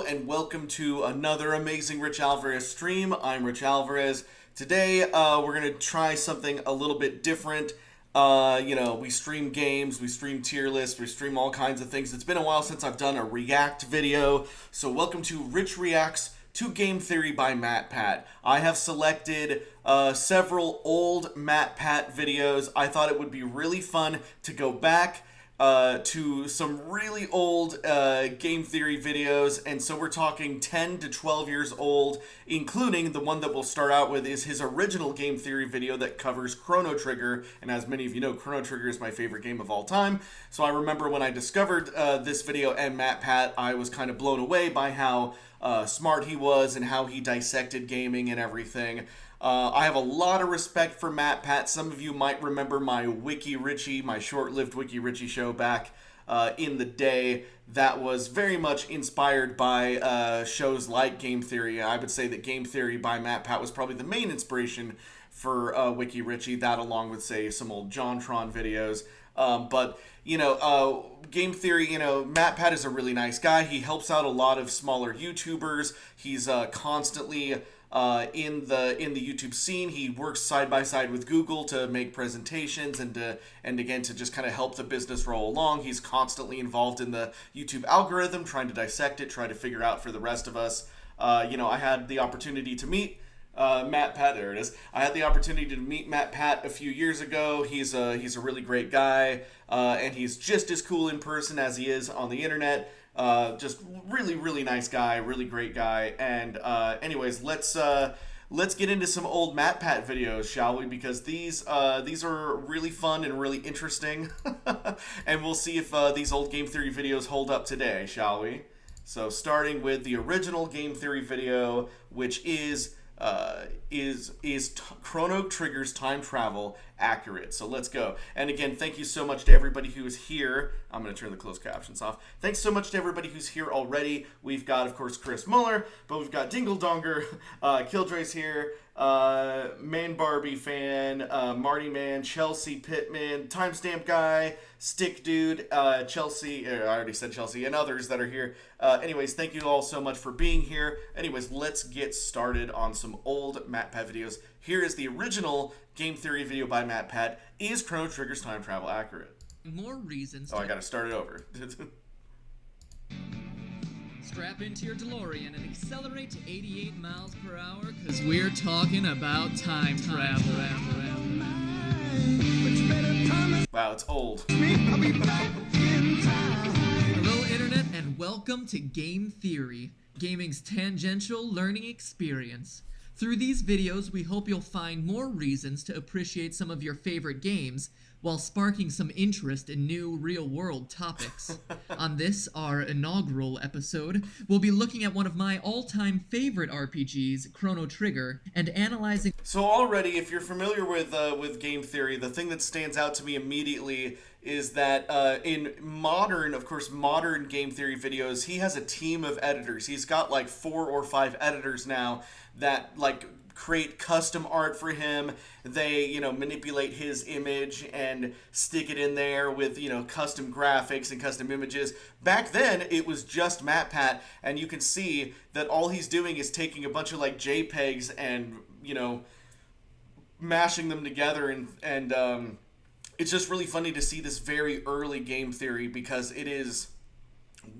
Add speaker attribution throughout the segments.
Speaker 1: And welcome to another amazing Rich Alvarez stream. I'm Rich Alvarez. Today we're going to try something a little bit different. We stream games, we stream tier lists, we stream all kinds of things. It's been a while since I've done a React video. So welcome to Rich Reacts to Game Theory by MatPat. I have selected several old MatPat videos. I thought it would be really fun to go back to some really old game theory videos, and so we're talking 10 to 12 years old, including the one that we'll start out with is his original game theory video that covers Chrono Trigger, and as many of you know, Chrono Trigger is my favorite game of all time. So I remember when I discovered this video and MatPat, I was kind of blown away by how smart he was and how he dissected gaming and everything. I have a lot of respect for MatPat. Some of you might remember my Wiki Richie, my short-lived Wiki Richie show back in the day. That was very much inspired by shows like Game Theory. I would say that Game Theory by MatPat was probably the main inspiration for Wiki Richie. That along with, say, some old JonTron videos. Game Theory, MatPat is a really nice guy. He helps out a lot of smaller YouTubers. He's constantly in the YouTube scene. He works side by side with Google to make presentations and again to just kind of help the business roll along. He's constantly involved in the YouTube algorithm, trying to dissect it, try to figure out for the rest of us. I had the opportunity to meet MatPat. There it is. I had the opportunity to meet MatPat a few years ago. He's a really great guy, and he's just as cool in person as he is on the internet. Just really, really nice guy, really great guy. And anyways, let's get into some old MatPat videos, shall we? Because these are really fun and really interesting, and we'll see if these old Game Theory videos hold up today, shall we? So starting with the original Game Theory video, which is Chrono Trigger's time travel accurate? So let's go. And again, thank you so much to everybody who is here. I'm going to turn the closed captions off. Thanks so much to everybody who's here already. We've got, of course, Chris Muller, but we've got Dingle Donger, Killjoy's here, Man Barbie fan, Marty Man, Chelsea Pittman, Timestamp Guy, Stick Dude, Chelsea, I already said Chelsea, and others that are here. Anyways, thank you all so much for being here. Anyways, let's get started on some old MatPat videos. Here is the original Game Theory video by MatPat. Is Chrono Trigger's time travel accurate?
Speaker 2: More reasons.
Speaker 1: Oh, I gotta start it over.
Speaker 2: Strap into your DeLorean and accelerate to 88 miles per hour, because we're talking about time travel.
Speaker 1: Wow, it's old.
Speaker 2: Hello, Internet, and welcome to Game Theory, gaming's tangential learning experience. Through these videos, we hope you'll find more reasons to appreciate some of your favorite games, while sparking some interest in new real-world topics. On this, our inaugural episode, we'll be looking at one of my all-time favorite RPGs, Chrono Trigger, and analyzing...
Speaker 1: So already, if you're familiar with Game Theory, the thing that stands out to me immediately is that in modern Game Theory videos, he has a team of editors. He's got like 4 or 5 editors now that like create custom art for him. They, manipulate his image and stick it in there with, custom graphics and custom images. Back then, it was just MatPat, and you can see that all he's doing is taking a bunch of like JPEGs and mashing them together, and it's just really funny to see this very early game theory, because it is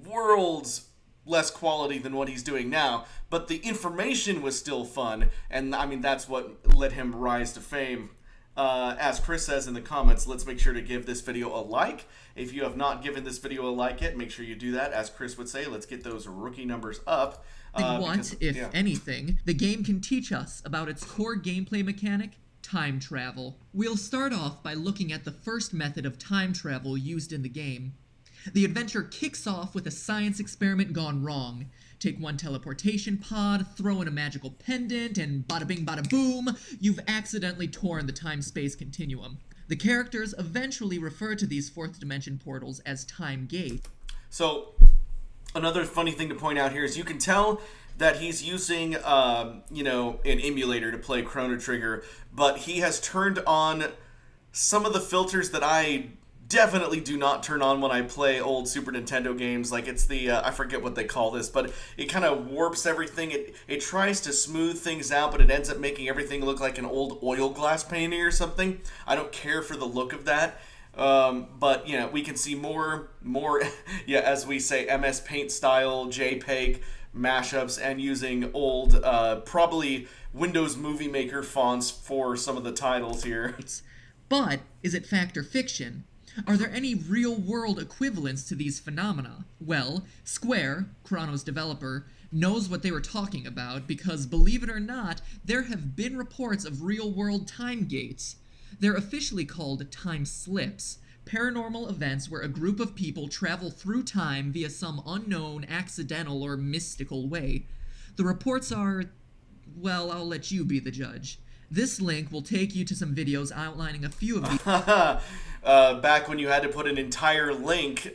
Speaker 1: worlds less quality than what he's doing now, but the information was still fun, and I mean that's what let him rise to fame. As Chris says in the comments, let's make sure to give this video a like. If you have not given this video a like yet, make sure you do that. As Chris would say, let's get those rookie numbers up.
Speaker 2: If anything, the game can teach us about its core gameplay mechanic, time travel. We'll start off by looking at the first method of time travel used in the game. The adventure kicks off with a science experiment gone wrong. Take one teleportation pod, throw in a magical pendant, and bada bing bada boom, you've accidentally torn the time-space continuum. The characters eventually refer to these fourth dimension portals as time gates.
Speaker 1: So, another funny thing to point out here is you can tell that he's using, an emulator to play Chrono Trigger, but he has turned on some of the filters that I definitely do not turn on when I play old Super Nintendo games. Like, it's the, I forget what they call this, but it kind of warps everything. It tries to smooth things out, but it ends up making everything look like an old oil glass painting or something. I don't care for the look of that. But, we can see more, as we say, MS Paint style JPEG mashups, and using old, probably Windows Movie Maker fonts for some of the titles here.
Speaker 2: But, is it fact or fiction? Are there any real-world equivalents to these phenomena? Well, Square, Chrono's developer, knows what they were talking about because, believe it or not, there have been reports of real-world time gates. They're officially called time slips, paranormal events where a group of people travel through time via some unknown, accidental, or mystical way. The reports are, well, I'll let you be the judge. This link will take you to some videos outlining a few of these.
Speaker 1: Back when you had to put an entire link,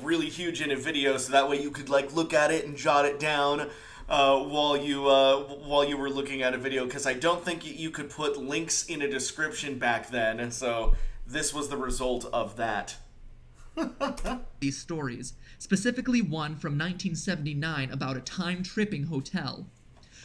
Speaker 1: really huge in a video, so that way you could look at it and jot it down while you were looking at a video. Because I don't think you could put links in a description back then. So this was the result of that.
Speaker 2: These stories, specifically one from 1979 about a time-tripping hotel.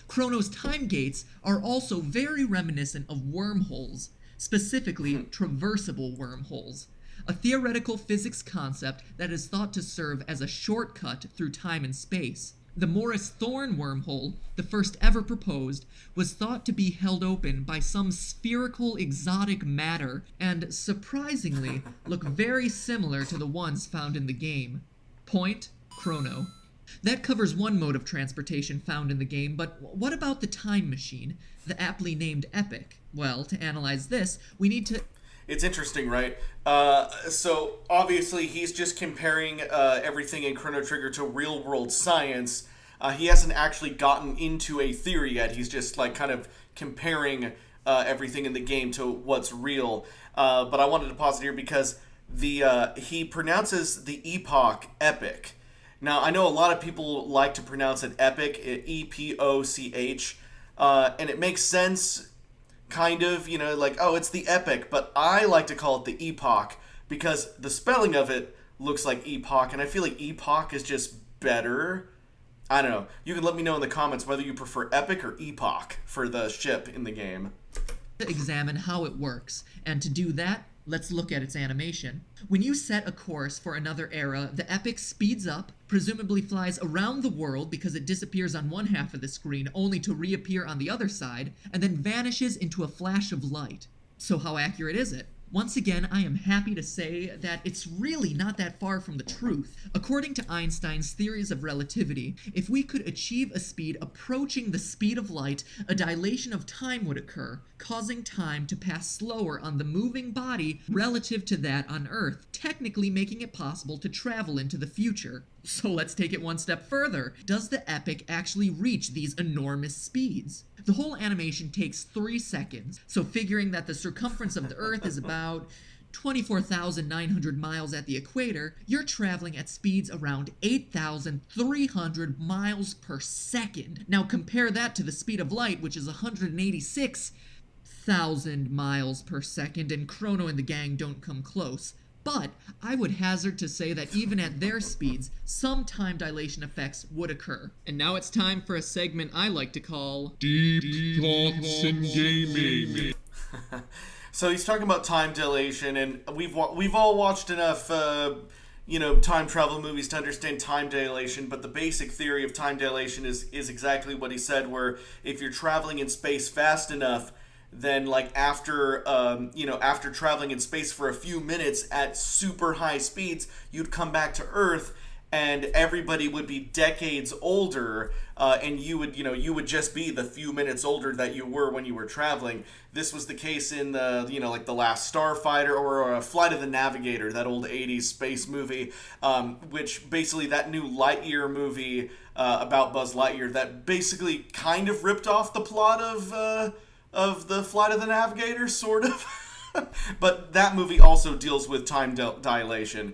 Speaker 2: Chrono's time gates are also very reminiscent of wormholes, specifically traversable wormholes, a theoretical physics concept that is thought to serve as a shortcut through time and space. The Morris Thorne wormhole, the first ever proposed, was thought to be held open by some spherical exotic matter, and surprisingly look very similar to the ones found in the game. Point, Chrono. That covers one mode of transportation found in the game, but what about the time machine, the aptly named Epic? Well, to analyze this, we need to...
Speaker 1: It's interesting, right? So, obviously, he's just comparing everything in Chrono Trigger to real-world science. He hasn't actually gotten into a theory yet. He's just, kind of comparing everything in the game to what's real. But I wanted to pause it here because he pronounces the epoch Epic. Now, I know a lot of people like to pronounce it Epic, E-P-O-C-H, and it makes sense, kind of, oh, it's the Epic, but I like to call it the Epoch, because the spelling of it looks like Epoch, and I feel like Epoch is just better. I don't know. You can let me know in the comments whether you prefer Epic or Epoch for the ship in the game.
Speaker 2: Examine how it works, and to do that, let's look at its animation. When you set a course for another era, the Epic speeds up, presumably flies around the world because it disappears on one half of the screen only to reappear on the other side, and then vanishes into a flash of light. So how accurate is it? Once again, I am happy to say that it's really not that far from the truth. According to Einstein's theories of relativity, if we could achieve a speed approaching the speed of light, a dilation of time would occur, causing time to pass slower on the moving body relative to that on Earth, technically making it possible to travel into the future. So let's take it one step further. Does the Epic actually reach these enormous speeds? The whole animation takes 3 seconds, so figuring that the circumference of the Earth is about 24,900 miles at the equator, you're traveling at speeds around 8,300 miles per second. Now compare that to the speed of light, which is 186,000 miles per second, and Chrono and the gang don't come close. But I would hazard to say that even at their speeds, some time dilation effects would occur. And now it's time for a segment I like to call
Speaker 3: Deep Thoughts in Gaming.
Speaker 1: So he's talking about time dilation, and we've all watched enough, time travel movies to understand time dilation. But the basic theory of time dilation is exactly what he said, where if you're traveling in space fast enough, then like after traveling in space for a few minutes at super high speeds, you'd come back to Earth, and everybody would be decades older, and you would just be the few minutes older that you were when you were traveling. This was the case in the The Last Starfighter or Flight of the Navigator, that old 80s space movie, which basically that new Lightyear movie about Buzz Lightyear that basically kind of ripped off the plot of the Flight of the Navigator, sort of. But that movie also deals with time dilation.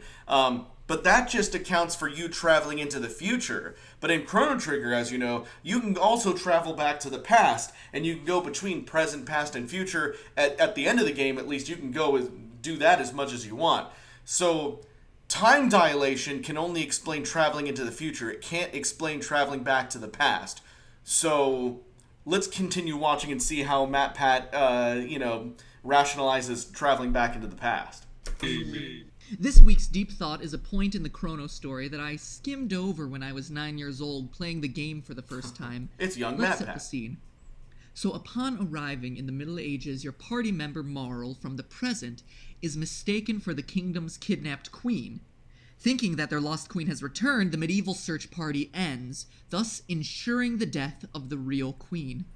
Speaker 1: But that just accounts for you traveling into the future. But in Chrono Trigger, as you know, you can also travel back to the past, and you can go between present, past, and future. At the end of the game, at least, you can do that as much as you want. So time dilation can only explain traveling into the future. It can't explain traveling back to the past. So let's continue watching and see how MatPat, rationalizes traveling back into the past.
Speaker 2: This week's deep thought is a point in the Chrono story that I skimmed over when I was 9 years old playing the game for the first time.
Speaker 1: It's young
Speaker 2: Let's set the
Speaker 1: MatPat.
Speaker 2: scene. So upon arriving in the Middle Ages, your party member Marl from the present is mistaken for the kingdom's kidnapped queen. Thinking that their lost queen has returned, the medieval search party ends, thus ensuring the death of the real queen.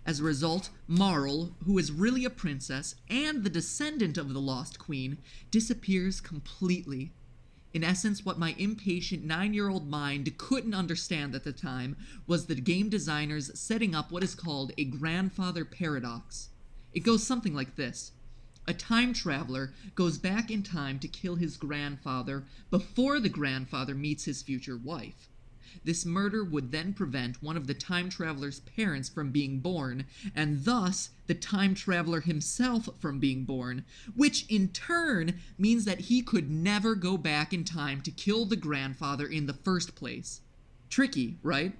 Speaker 2: As a result, Marl, who is really a princess and the descendant of the lost queen, disappears completely. In essence, what my impatient 9-year-old mind couldn't understand at the time was the game designers setting up what is called a grandfather paradox. It goes something like this. A time traveler goes back in time to kill his grandfather before the grandfather meets his future wife. This murder would then prevent one of the time traveler's parents from being born, and thus the time traveler himself from being born, which in turn means that he could never go back in time to kill the grandfather in the first place. Tricky, right?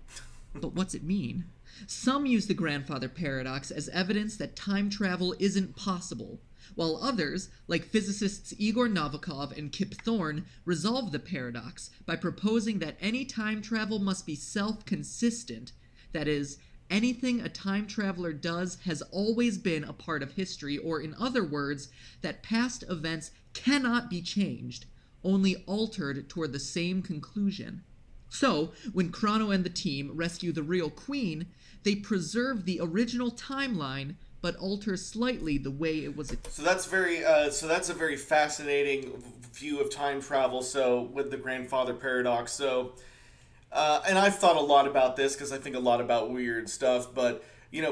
Speaker 2: But what's it mean? Some use the grandfather paradox as evidence that time travel isn't possible, while others, like physicists Igor Novikov and Kip Thorne, resolve the paradox by proposing that any time travel must be self-consistent. That is, anything a time traveler does has always been a part of history, or in other words, that past events cannot be changed, only altered toward the same conclusion. So, when Chrono and the team rescue the real queen, they preserve the original timeline, but alter slightly the way it was.
Speaker 1: So that's a very fascinating view of time travel. So with the grandfather paradox. So, and I've thought a lot about this because I think a lot about weird stuff. But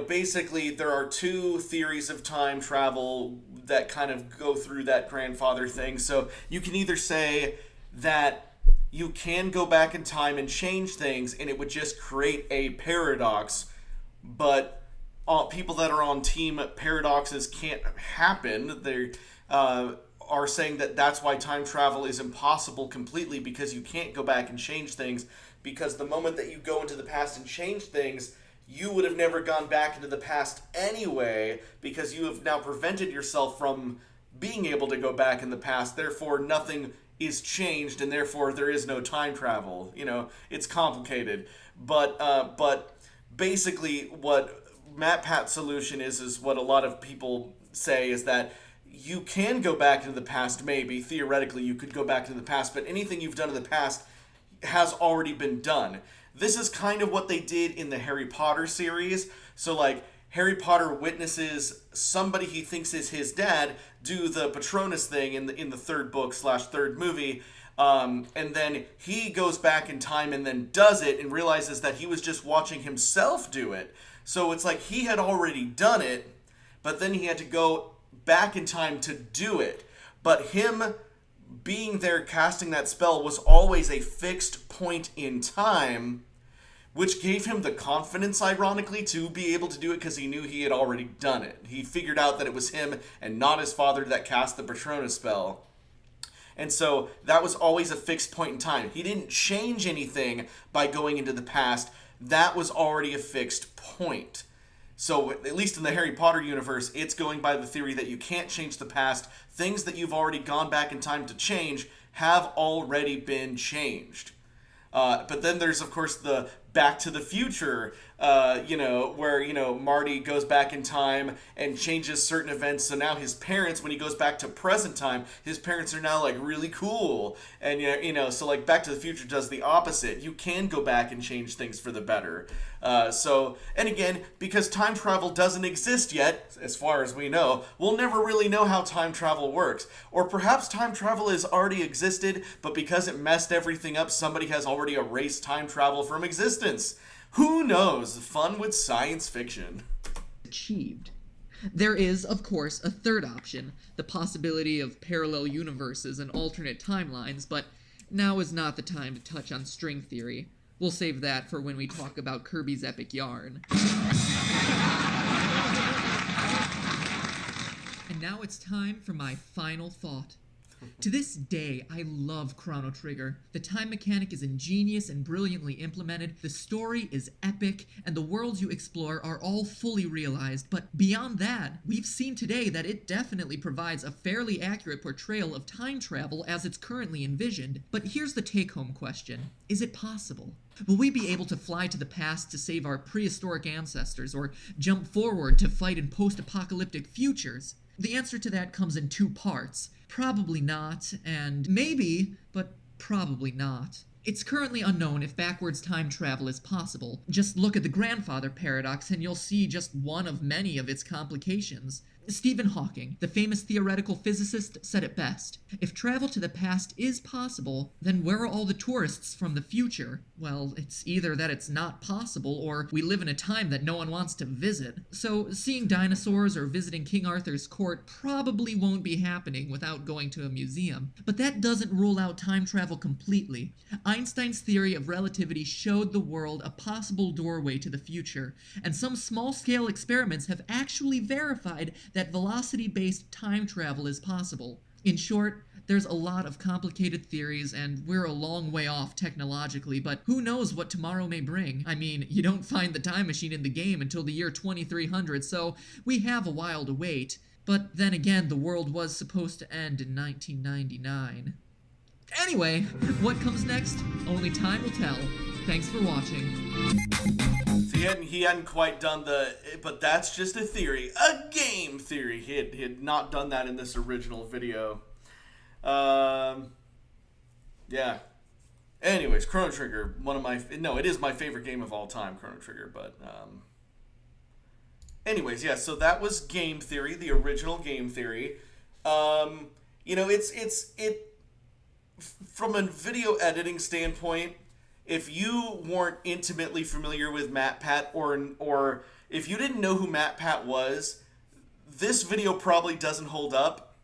Speaker 1: basically there are two theories of time travel that kind of go through that grandfather thing. So you can either say that you can go back in time and change things, and it would just create a paradox, but people that are on team paradoxes can't happen. They are saying that that's why time travel is impossible completely, because you can't go back and change things, because the moment that you go into the past and change things, you would have never gone back into the past anyway, because you have now prevented yourself from being able to go back in the past. Therefore, nothing is changed, and therefore there is no time travel. It's complicated. But basically what MatPat's solution is what a lot of people say, is that you can go back into the past. Maybe theoretically you could go back into the past, but anything you've done in the past has already been done. This is kind of what they did in the Harry Potter series. So like Harry Potter witnesses somebody he thinks is his dad do the Patronus thing in the third book / third movie. And then he goes back in time and then does it and realizes that he was just watching himself do it. So it's like he had already done it, but then he had to go back in time to do it. But him being there casting that spell was always a fixed point in time, which gave him the confidence, ironically, to be able to do it because he knew he had already done it. He figured out that it was him and not his father that cast the Patronus spell. And so that was always a fixed point in time. He didn't change anything by going into the past. That was already a fixed point. So at least in the Harry Potter universe, it's going by the theory that you can't change the past. Things that you've already gone back in time to change have already been changed. But then there's, of course, the Back to the Future, where, Marty goes back in time and changes certain events. So now his parents, when he goes back to present time, his parents are now, like, really cool. And, so, like, Back to the Future does the opposite. You can go back and change things for the better. And again, because time travel doesn't exist yet, as far as we know, we'll never really know how time travel works. Or perhaps time travel has already existed, but because it messed everything up, somebody has already erased time travel from existence. Who knows? Fun with science fiction.
Speaker 2: Achieved. There is, of course, a third option, the possibility of parallel universes and alternate timelines, but now is not the time to touch on string theory. We'll save that for when we talk about Kirby's Epic Yarn. And now it's time for my final thought. To this day, I love Chrono Trigger. The time mechanic is ingenious and brilliantly implemented, the story is epic, and the worlds you explore are all fully realized. But beyond that, we've seen today that it definitely provides a fairly accurate portrayal of time travel as it's currently envisioned. But here's the take-home question. Is it possible? Will we be able to fly to the past to save our prehistoric ancestors, or jump forward to fight in post-apocalyptic futures? The answer to that comes in two parts. Probably not, and maybe, but probably not. It's currently unknown if backwards time travel is possible. Just look at the grandfather paradox and you'll see just one of many of its complications. Stephen Hawking, the famous theoretical physicist, said it best. If travel to the past is possible, then where are all the tourists from the future? Well, it's either that it's not possible, or we live in a time that no one wants to visit. So seeing dinosaurs or visiting King Arthur's court probably won't be happening without going to a museum. But that doesn't rule out time travel completely. Einstein's theory of relativity showed the world a possible doorway to the future, and some small-scale experiments have actually verified that velocity-based time travel is possible. In short, there's a lot of complicated theories, and we're a long way off technologically, but who knows what tomorrow may bring? I mean, you don't find the time machine in the game until the year 2300, so we have a while to wait. But then again, the world was supposed to end in 1999. Anyway, what comes next? Only time will tell. Thanks for watching.
Speaker 1: He hadn't quite done but that's just a theory. A game theory. He had not done that in this original video. Yeah. Anyways, Chrono Trigger, it is my favorite game of all time, Chrono Trigger, but, anyways, yeah, so that was game theory, the original game theory. From a video editing standpoint, if you weren't intimately familiar with MatPat, or if you didn't know who MatPat was, this video probably doesn't hold up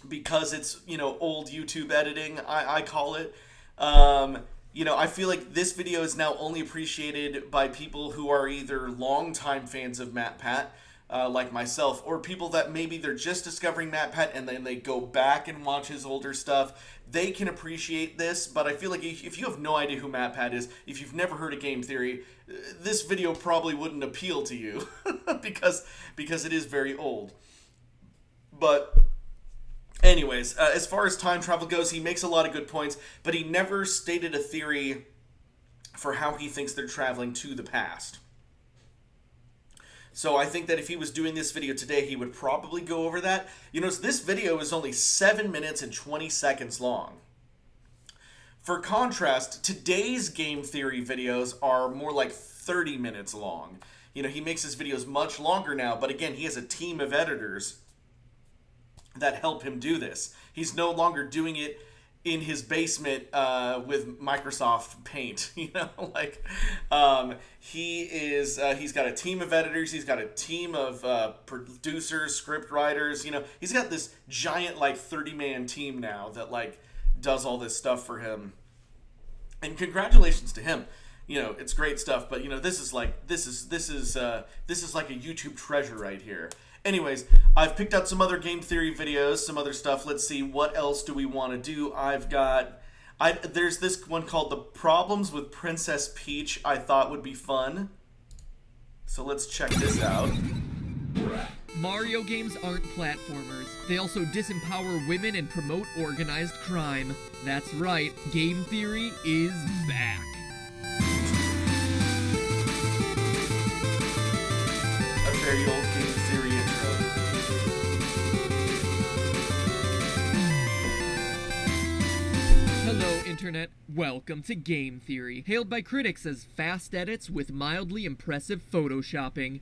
Speaker 1: because it's, old YouTube editing, I call it. I feel like this video is now only appreciated by people who are either longtime fans of MatPat, like myself, or people that maybe they're just discovering MatPat and then they go back and watch his older stuff. They can appreciate this, but I feel like if you have no idea who MatPat is, if you've never heard of game theory, this video probably wouldn't appeal to you because it is very old. But anyways, as far as time travel goes, he makes a lot of good points, but he never stated a theory for how he thinks they're traveling to the past. So I think that if he was doing this video today, he would probably go over that. So this video is only 7 minutes and 20 seconds long. For contrast, today's game theory videos are more like 30 minutes long. He makes his videos much longer now, but again, he has a team of editors that help him do this. He's no longer doing it in his basement with Microsoft Paint. He's got a team of editors, he's got a team of producers, script writers. He's got this giant 30-man team now that does all this stuff for him. And congratulations to him. It's great stuff, but this is like a YouTube treasure right here. Anyways, I've picked out some other game theory videos, some other stuff. Let's see, what else do we want to do? There's this one called The Problems with Princess Peach I thought would be fun. So let's check this out.
Speaker 2: Mario games aren't platformers. They also disempower women and promote organized crime. That's right, game theory is back.
Speaker 1: A very old game theory intro.
Speaker 2: Hello, Internet. Welcome to Game Theory, hailed by critics as fast edits with mildly impressive photoshopping.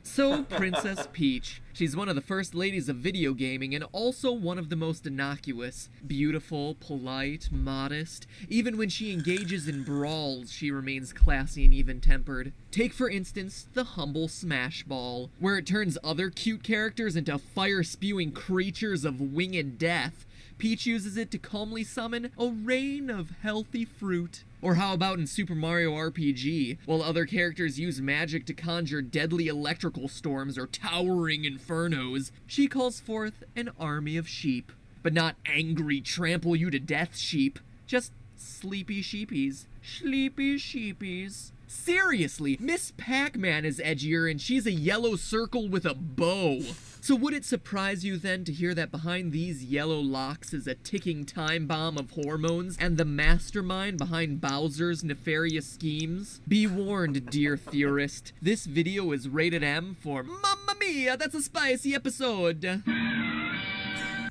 Speaker 2: So, Princess Peach. She's one of the first ladies of video gaming and also one of the most innocuous. Beautiful, polite, modest. Even when she engages in brawls, she remains classy and even-tempered. Take, for instance, the humble Smash Ball, where it turns other cute characters into fire-spewing creatures of winged death. Peach uses it to calmly summon a rain of healthy fruit. Or how about in Super Mario RPG, while other characters use magic to conjure deadly electrical storms or towering infernos, she calls forth an army of sheep. But not angry, trample-you-to-death sheep, just sleepy sheepies. Sleepy sheepies. Seriously, Miss Pac-Man is edgier and she's a yellow circle with a bow. So would it surprise you then to hear that behind these yellow locks is a ticking time bomb of hormones and the mastermind behind Bowser's nefarious schemes? Be warned, dear theorist, this video is rated M for Mamma Mia, that's a spicy episode.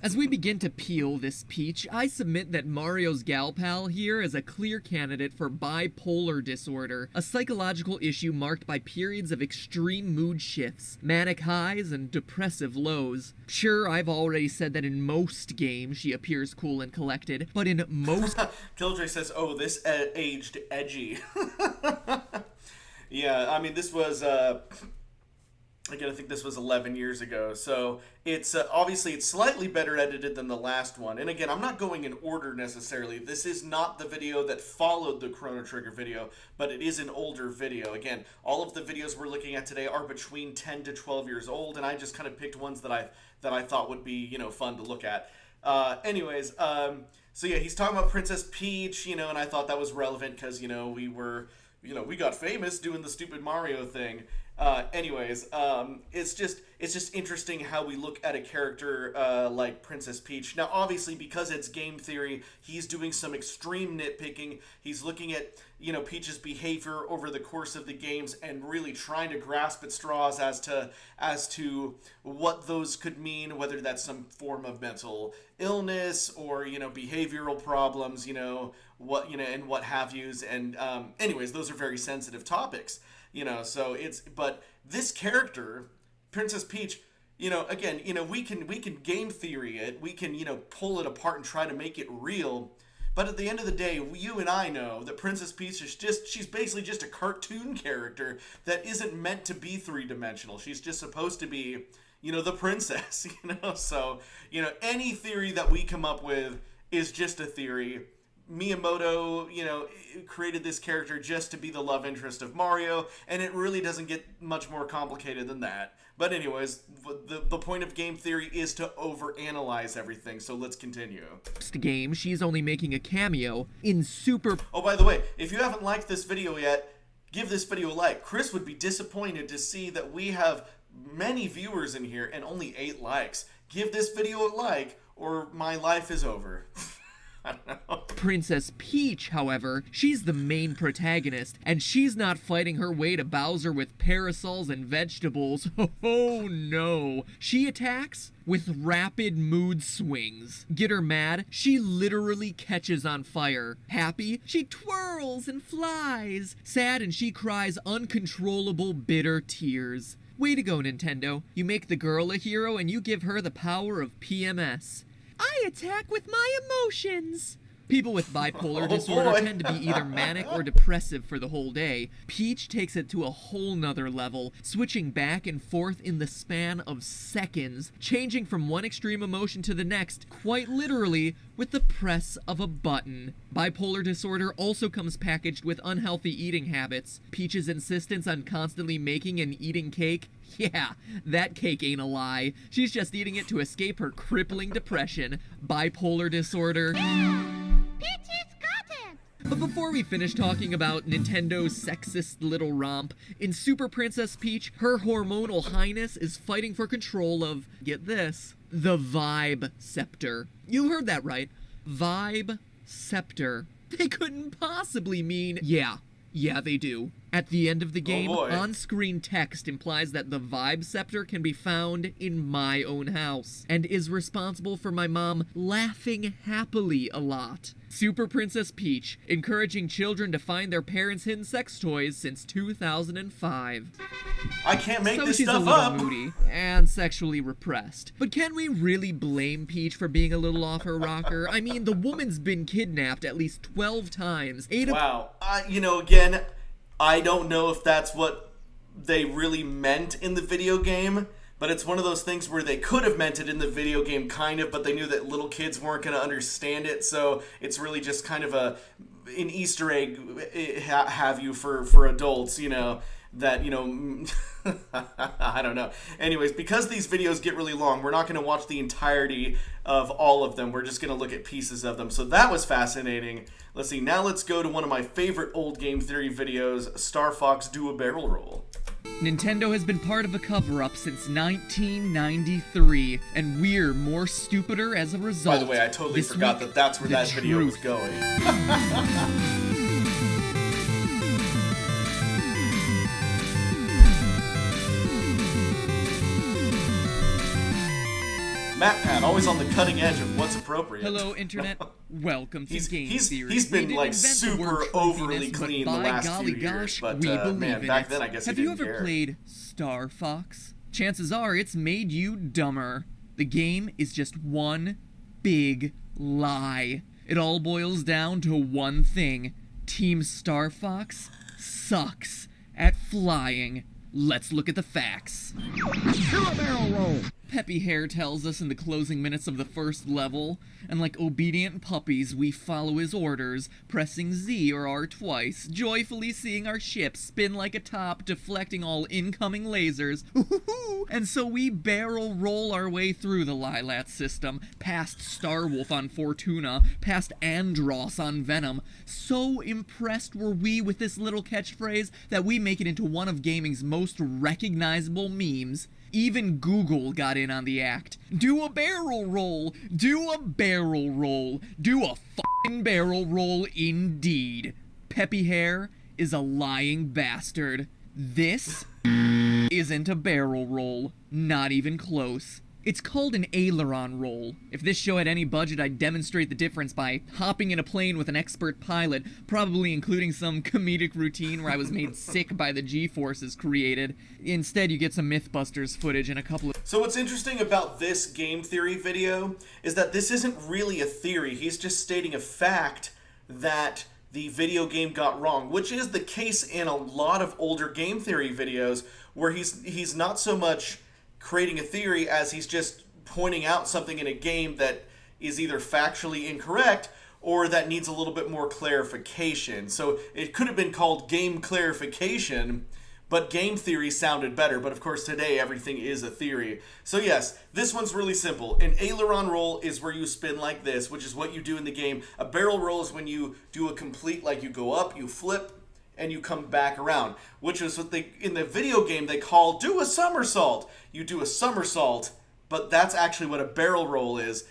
Speaker 2: As we begin to peel this peach, I submit that Mario's gal pal here is a clear candidate for bipolar disorder, a psychological issue marked by periods of extreme mood shifts, manic highs, and depressive lows. Sure, I've already said that in most games she appears cool and collected, but in most...
Speaker 1: Killjoy says, oh, this aged edgy. Yeah, I mean, this was... Again, I think this was 11 years ago, so it's obviously it's slightly better edited than the last one. And again, I'm not going in order necessarily. This is not the video that followed the Chrono Trigger video, but it is an older video. Again, all of the videos we're looking at today are between 10 to 12 years old, and I just kind of picked ones that I thought would be, you know, fun to look at. So yeah, he's talking about Princess Peach, you know, and I thought that was relevant because, you know, we got famous doing the stupid Mario thing. It's just interesting how we look at a character like Princess Peach. Now, obviously, because it's game theory, he's doing some extreme nitpicking. He's looking at, you know, Peach's behavior over the course of the games and really trying to grasp at straws as to what those could mean, whether that's some form of mental illness or, you know, behavioral problems, you know, and what have yous. And anyways, those are very sensitive topics. You know, so but this character, Princess Peach, you know, again, you know, we can game theory it, we can, you know, pull it apart and try to make it real, but at the end of the day, you and I know that Princess Peach is she's basically just a cartoon character that isn't meant to be three-dimensional. She's just supposed to be, you know, the princess, you know, so, you know, any theory that we come up with is just a theory. Miyamoto, you know, created this character just to be the love interest of Mario, and it really doesn't get much more complicated than that. But anyways, the point of game theory is to overanalyze everything, so let's continue.
Speaker 2: Next game, she's only making a cameo in Super...
Speaker 1: Oh, by the way, if you haven't liked this video yet, give this video a like. Chris would be disappointed to see that we have many viewers in here and only 8 likes. Give this video a like, or my life is over. I don't know.
Speaker 2: Princess Peach, however, she's the main protagonist, and she's not fighting her way to Bowser with parasols and vegetables. Oh no. She attacks with rapid mood swings. Get her mad? She literally catches on fire. Happy? She twirls and flies. Sad, and she cries uncontrollable bitter tears. Way to go, Nintendo. You make the girl a hero and you give her the power of PMS. I attack with my emotions. People with bipolar
Speaker 1: Oh,
Speaker 2: disorder
Speaker 1: boy.
Speaker 2: tend to be either manic or depressive for the whole day. Peach takes it to a whole nother level, switching back and forth in the span of seconds, changing from one extreme emotion to the next, quite literally, with the press of a button. Bipolar disorder also comes packaged with unhealthy eating habits. Peach's insistence on constantly making and eating cake, yeah, that cake ain't a lie. She's just eating it to escape her crippling depression. Bipolar disorder.
Speaker 4: Peach's content!
Speaker 2: But before we finish talking about Nintendo's sexist little romp, in Super Princess Peach, her hormonal highness is fighting for control of, get this, the Vibe Scepter. You heard that right. Vibe Scepter. They couldn't possibly mean, yeah, they do. At the end of the game,
Speaker 1: boy.
Speaker 2: on-screen text implies that the Vibe Scepter can be found in my own house, and is responsible for my mom laughing happily a lot. Super Princess Peach, encouraging children to find their parents' hidden sex toys since 2005.
Speaker 1: I can't make
Speaker 2: So
Speaker 1: this
Speaker 2: she's a
Speaker 1: stuff
Speaker 2: little
Speaker 1: up.
Speaker 2: moody and sexually repressed. But can we really blame Peach for being a little off her rocker? I mean, the woman's been kidnapped at least 12 times.
Speaker 1: Wow. Again, I don't know if that's what they really meant in the video game, but it's one of those things where they could have meant it in the video game, kind of, but they knew that little kids weren't going to understand it, so it's really just kind of an Easter egg have you for adults, that, I don't know. Anyways, because these videos get really long, we're not going to watch the entirety of all of them. We're just going to look at pieces of them. So that was fascinating. Let's see. Now let's go to one of my favorite old game theory videos, Star Fox Do a Barrel Roll.
Speaker 2: Nintendo has been part of a cover-up since 1993, and we're more stupider as a result.
Speaker 1: By the way, I totally
Speaker 2: This
Speaker 1: forgot
Speaker 2: week,
Speaker 1: that that's where
Speaker 2: the
Speaker 1: that video was
Speaker 2: truth.
Speaker 1: going. MatPat, always on the cutting edge of what's appropriate.
Speaker 2: Hello, Internet. Welcome to Game
Speaker 1: he's
Speaker 2: Theory.
Speaker 1: been,
Speaker 2: We didn't
Speaker 1: like,
Speaker 2: invent the
Speaker 1: super
Speaker 2: word
Speaker 1: overly
Speaker 2: truthiness,
Speaker 1: clean
Speaker 2: but
Speaker 1: the
Speaker 2: by
Speaker 1: last
Speaker 2: golly
Speaker 1: few years,
Speaker 2: gosh,
Speaker 1: but,
Speaker 2: we believe
Speaker 1: man,
Speaker 2: in
Speaker 1: back
Speaker 2: it.
Speaker 1: then I guess he
Speaker 2: Have you
Speaker 1: didn't
Speaker 2: ever
Speaker 1: care.
Speaker 2: played Star Fox? Chances are it's made you dumber. The game is just one big lie. It all boils down to one thing. Team Star Fox sucks at flying. Let's look at the facts.
Speaker 4: Do a barrel roll!
Speaker 2: Peppy Hare tells us in the closing minutes of the first level, and like obedient puppies, we follow his orders, pressing Z or R twice, joyfully seeing our ship spin like a top, deflecting all incoming lasers. And so we barrel roll our way through the Lilat system, past Starwolf on Fortuna, past Andross on Venom. So impressed were we with this little catchphrase that we make it into one of gaming's most recognizable memes. Even Google got in on the act. Do a barrel roll! Do a barrel roll! Do a f***ing barrel roll indeed! Peppy Hare is a lying bastard. This isn't a barrel roll. Not even close. It's called an aileron roll. If this show had any budget, I'd demonstrate the difference by hopping in a plane with an expert pilot, probably including some comedic routine where I was made sick by the G-forces created. Instead, you get some Mythbusters footage and a couple of...
Speaker 1: So what's interesting about this game theory video is that this isn't really a theory. He's just stating a fact that the video game got wrong, which is the case in a lot of older game theory videos where he's not so much creating a theory as he's just pointing out something in a game that is either factually incorrect or that needs a little bit more clarification. So it could have been called game clarification, but game theory sounded better. But of course today everything is a theory. So yes, this one's really simple. An aileron roll is where you spin like this, which is what you do in the game. A barrel roll is when you do a complete, like you go up, you flip, and you come back around, which is what they, in the video game, they call do a somersault. You do a somersault, but that's actually what a barrel roll is.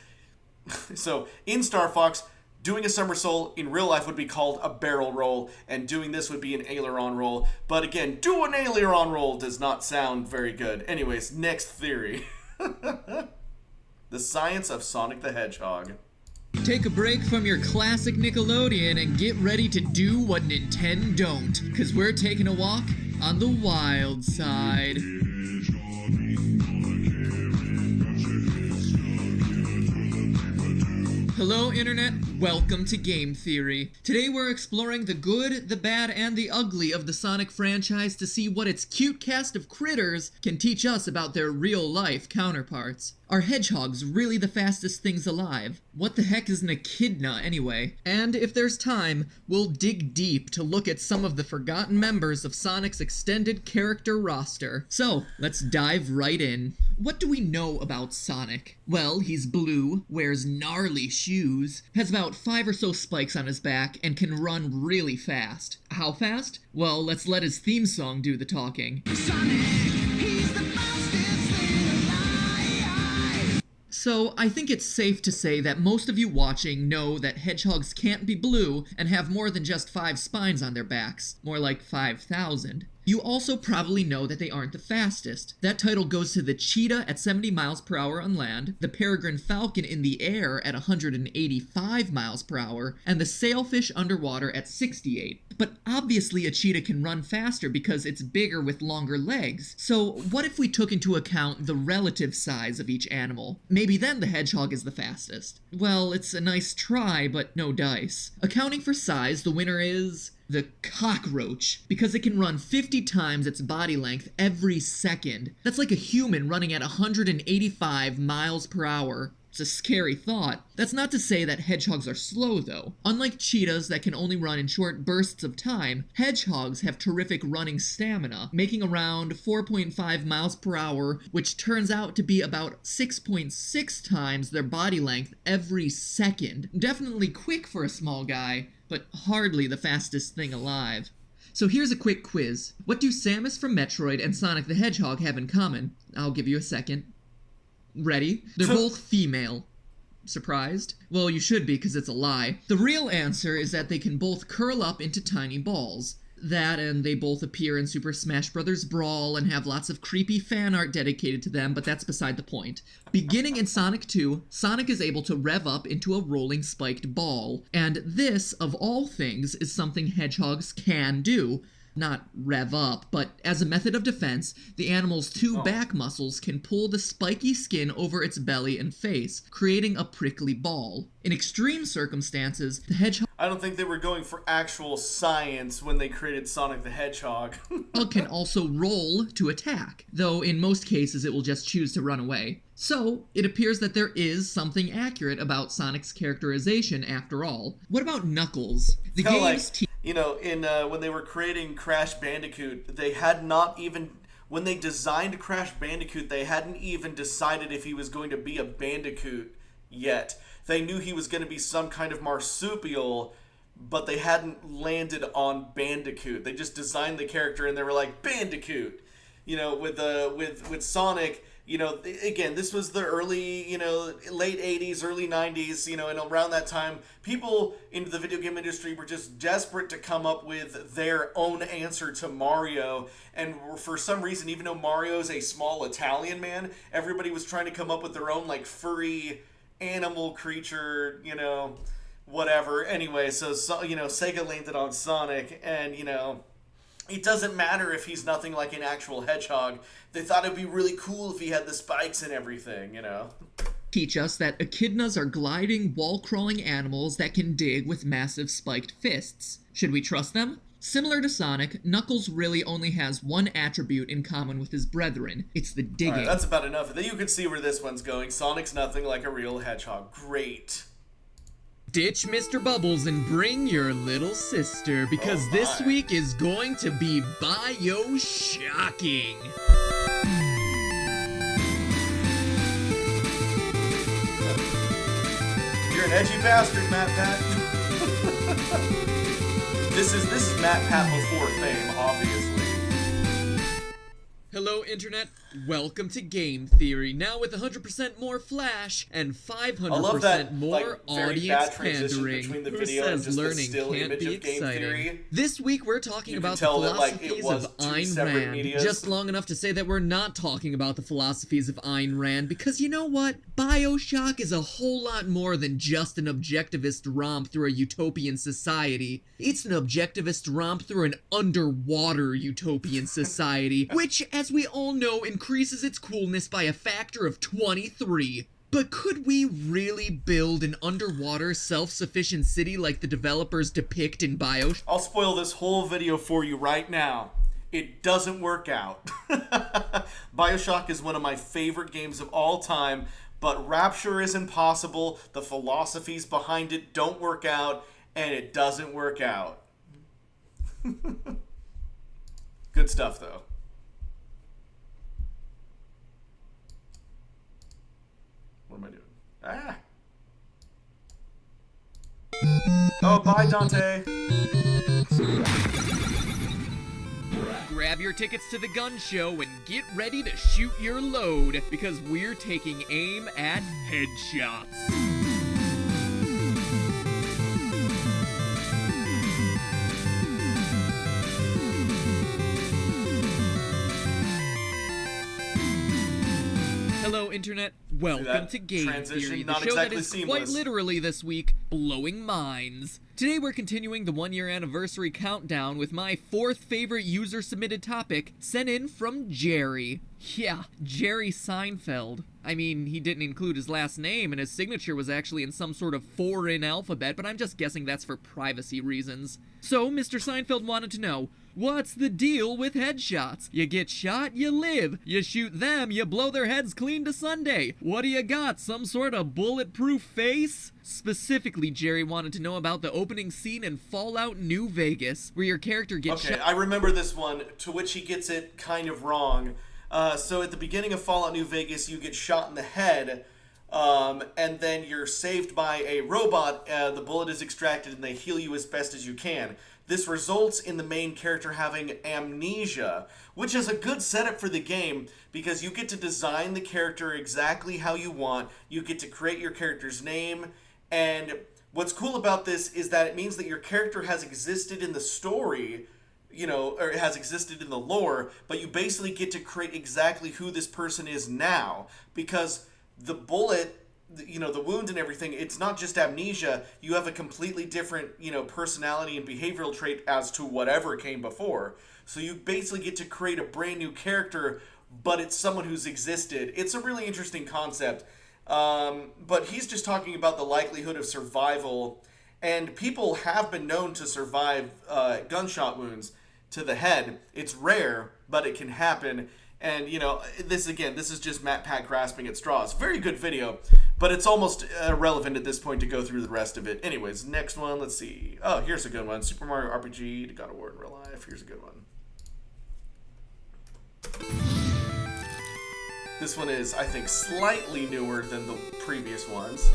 Speaker 1: So in Star Fox, doing a somersault in real life would be called a barrel roll, and doing this would be an aileron roll. But again, do an aileron roll does not sound very good. Anyways, next theory. The science of Sonic the Hedgehog.
Speaker 2: Take a break from your classic Nickelodeon and get ready to do what Nintendo don't, cause we're taking a walk on the wild side. Hello, Internet. Welcome to Game Theory. Today we're exploring the good, the bad, and the ugly of the Sonic franchise to see what its cute cast of critters can teach us about their real-life counterparts. Are hedgehogs really the fastest things alive? What the heck is an echidna anyway? And if there's time, we'll dig deep to look at some of the forgotten members of Sonic's extended character roster. So, let's dive right in. What do we know about Sonic? Well, he's blue, wears gnarly shoes, has about 5 or so spikes on his back, and can run really fast. How fast? Well, let's let his theme song do the talking. Sonic, he's the fastest thing alive. So, I think it's safe to say that most of you watching know that hedgehogs can't be blue and have more than just 5 spines on their backs, more like 5,000. You also probably know that they aren't the fastest. That title goes to the cheetah at 70 miles per hour on land, the peregrine falcon in the air at 185 miles per hour, and the sailfish underwater at 68. But obviously a cheetah can run faster because it's bigger with longer legs. So what if we took into account the relative size of each animal? Maybe then the hedgehog is the fastest. Well, it's a nice try, but no dice. Accounting for size, the winner is the cockroach, because it can run 50 times its body length every second. That's like a human running at 185 miles per hour. It's a scary thought. That's not to say that hedgehogs are slow, though. Unlike cheetahs that can only run in short bursts of time, hedgehogs have terrific running stamina, making around 4.5 miles per hour, which turns out to be about 6.6 times their body length every second. Definitely quick for a small guy, but hardly the fastest thing alive. So here's a quick quiz. What do Samus from Metroid and Sonic the Hedgehog have in common? I'll give you a second. Ready? They're both female. Surprised? Well, you should be, because it's a lie. The real answer is that they can both curl up into tiny balls. That, and they both appear in Super Smash Bros. Brawl and have lots of creepy fan art dedicated to them, but that's beside the point. Beginning in Sonic 2, Sonic is able to rev up into a rolling spiked ball, and this, of all things, is something hedgehogs can do. Not rev up, but as a method of defense, the animal's 2 back muscles can pull the spiky skin over its belly and face, creating a prickly ball. In extreme circumstances, the hedgehog
Speaker 1: I don't think they were going for actual science when they created Sonic the Hedgehog.
Speaker 2: can also roll to attack, though in most cases it will just choose to run away. So, it appears that there is something accurate about Sonic's characterization after all. What about Knuckles? The game's
Speaker 1: you know, in when they were creating Crash Bandicoot, they had not even, when they designed Crash Bandicoot, they hadn't even decided if he was going to be a Bandicoot yet. They knew he was going to be some kind of marsupial, but they hadn't landed on Bandicoot. They just designed the character and they were like, Bandicoot. You know, with Sonic, you know, again, this was the early, you know, late 80s, early 90s, you know, and around that time, people in the video game industry were just desperate to come up with their own answer to Mario. And for some reason, even though Mario's a small Italian man, everybody was trying to come up with their own, like, furry animal creature, you know, whatever. Anyway, so you know, Sega landed on Sonic, and, you know, it doesn't matter if he's nothing like an actual hedgehog. They thought it'd be really cool if he had the spikes and everything, you know.
Speaker 2: Teach us that echidnas are gliding, wall-crawling animals that can dig with massive spiked fists. Should we trust them? Similar to Sonic, Knuckles really only has one attribute in common with his brethren. It's the digging.
Speaker 1: Alright, that's about enough. You can see where this one's going. Sonic's nothing like a real hedgehog. Great.
Speaker 2: Ditch Mr. Bubbles and bring your little sister, because this week is going to be bio-shocking.
Speaker 1: You're an edgy bastard, MatPat. This is MatPat before fame, obviously.
Speaker 2: Hello, Internet. Welcome to Game Theory, now with 100% more flash and 500% more audience pandering.
Speaker 1: Between the
Speaker 2: Who
Speaker 1: video
Speaker 2: says
Speaker 1: and just
Speaker 2: learning
Speaker 1: the still
Speaker 2: can't
Speaker 1: image
Speaker 2: be
Speaker 1: of Game
Speaker 2: exciting?
Speaker 1: Theory.
Speaker 2: This week we're talking about the
Speaker 1: tell that, like, it
Speaker 2: philosophies
Speaker 1: was
Speaker 2: of
Speaker 1: two
Speaker 2: Ayn
Speaker 1: separate
Speaker 2: Rand.
Speaker 1: medias.
Speaker 2: Just long enough to say that we're not talking about the philosophies of Ayn Rand, because you know what? BioShock is a whole lot more than just an objectivist romp through a utopian society. It's an objectivist romp through an underwater utopian society, which, as we all know, increases its coolness by a factor of 23. But could we really build an underwater self-sufficient city like the developers depict in BioShock?
Speaker 1: I'll spoil this whole video for you right now. It doesn't work out. BioShock is one of my favorite games of all time, but Rapture is impossible, the philosophies behind it don't work out, and it doesn't work out. Good stuff, though. What am I doing? Ah! Oh, bye, Dante!
Speaker 2: Grab your tickets to the gun show and get ready to shoot your load, because we're taking aim at headshots. Hello, Internet. Welcome to Game Theory, the show that is quite literally this week blowing minds. Today we're continuing the 1-year anniversary countdown with my 4th favorite user-submitted topic, sent in from Jerry. Yeah, Jerry Seinfeld. I mean, he didn't include his last name, and his signature was actually in some sort of foreign alphabet, but I'm just guessing that's for privacy reasons. So, Mr. Seinfeld wanted to know, what's the deal with headshots? You get shot, you live. You shoot them, you blow their heads clean to Sunday. What do you got, some sort of bulletproof face? Specifically, Jerry wanted to know about the opening scene in Fallout New Vegas, where your character gets shot.
Speaker 1: Okay, I remember this one, to which he gets it kind of wrong. So at the beginning of Fallout New Vegas, you get shot in the head, and then you're saved by a robot. The bullet is extracted, and they heal you as best as you can. This results in the main character having amnesia, which is a good setup for the game because you get to design the character exactly how you want. You get to create your character's name, and what's cool about this is that it means that your character has existed in the story, you know, or it has existed in the lore, but you basically get to create exactly who this person is now, because the bullet, you know, the wound and everything, it's not just amnesia. You have a completely different, you know, personality and behavioral trait as to whatever came before. So you basically get to create a brand new character, but it's someone who's existed. It's a really interesting concept. But he's just talking about the likelihood of survival, and people have been known to survive gunshot wounds to the head. It's rare, but it can happen. And, you know, this is just MatPat grasping at straws. Very good video, but it's almost irrelevant at this point to go through the rest of it. Anyways, next one, let's see. Oh, here's a good one. Super Mario RPG to God of War in real life. Here's a good one. This one is, I think, slightly newer than the previous ones.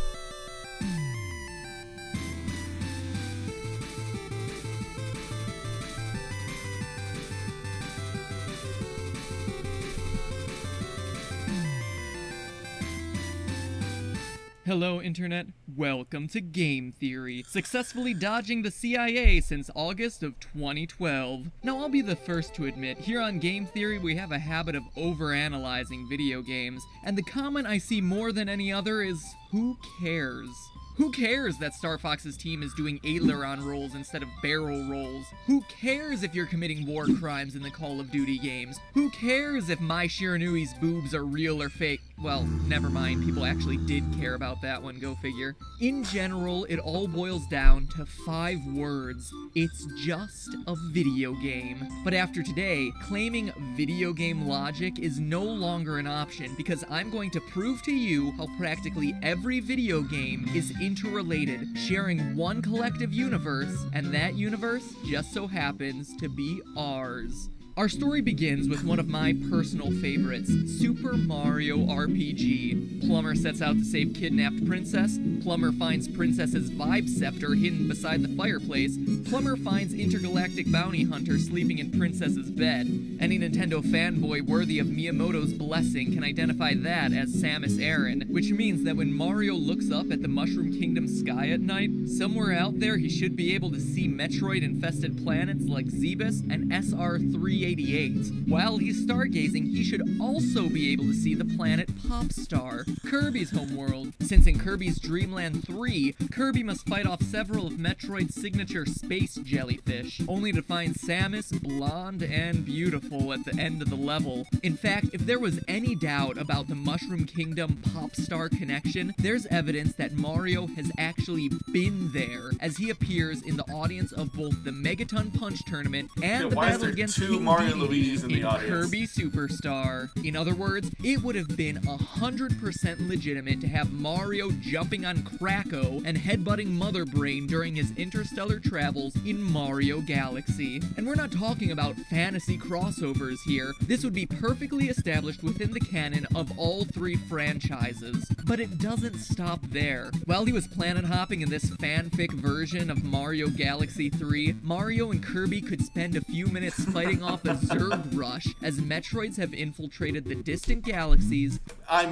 Speaker 2: Hello, Internet. Welcome to Game Theory, successfully dodging the CIA since August of 2012. Now, I'll be the first to admit, here on Game Theory, we have a habit of overanalyzing video games, and the comment I see more than any other is, who cares? Who cares that Star Fox's team is doing aileron rolls instead of barrel rolls? Who cares if you're committing war crimes in the Call of Duty games? Who cares if Mai Shiranui's boobs are real or fake? Well, never mind, people actually did care about that one, go figure. In general, it all boils down to 5 words. It's just a video game. But after today, claiming video game logic is no longer an option because I'm going to prove to you how practically every video game is interrelated, sharing one collective universe, and that universe just so happens to be ours. Our story begins with one of my personal favorites, Super Mario RPG. Plumber sets out to save kidnapped princess. Plumber finds princess's vibe scepter hidden beside the fireplace. Plumber finds intergalactic bounty hunter sleeping in princess's bed. Any Nintendo fanboy worthy of Miyamoto's blessing can identify that as Samus Aran, which means that when Mario looks up at the Mushroom Kingdom sky at night, Somewhere out there, he should be able to see Metroid-infested planets like Zebus and SR-388. While he's stargazing, he should also be able to see the planet Popstar, Kirby's homeworld. Since in Kirby's Dream Land 3, Kirby must fight off several of Metroid's signature space jellyfish, only to find Samus blonde and beautiful at the end of the level. In fact, if there was any doubt about the Mushroom Kingdom Popstar connection, there's evidence that Mario has actually been there, as he appears in the audience of both the Megaton Punch Tournament and the battle against King
Speaker 1: Mario
Speaker 2: Dedede
Speaker 1: Luigi's in the audience?
Speaker 2: Kirby Superstar. In other words, it would have been 100% legitimate to have Mario jumping on Kracko and headbutting Mother Brain during his interstellar travels in Mario Galaxy. And we're not talking about fantasy crossovers here. This would be perfectly established within the canon of all three franchises. But it doesn't stop there. While he was planet hopping in this fanfic version of Mario Galaxy 3, Mario and Kirby could spend a few minutes fighting off a Zerg rush as Metroids have infiltrated the distant galaxies.
Speaker 1: I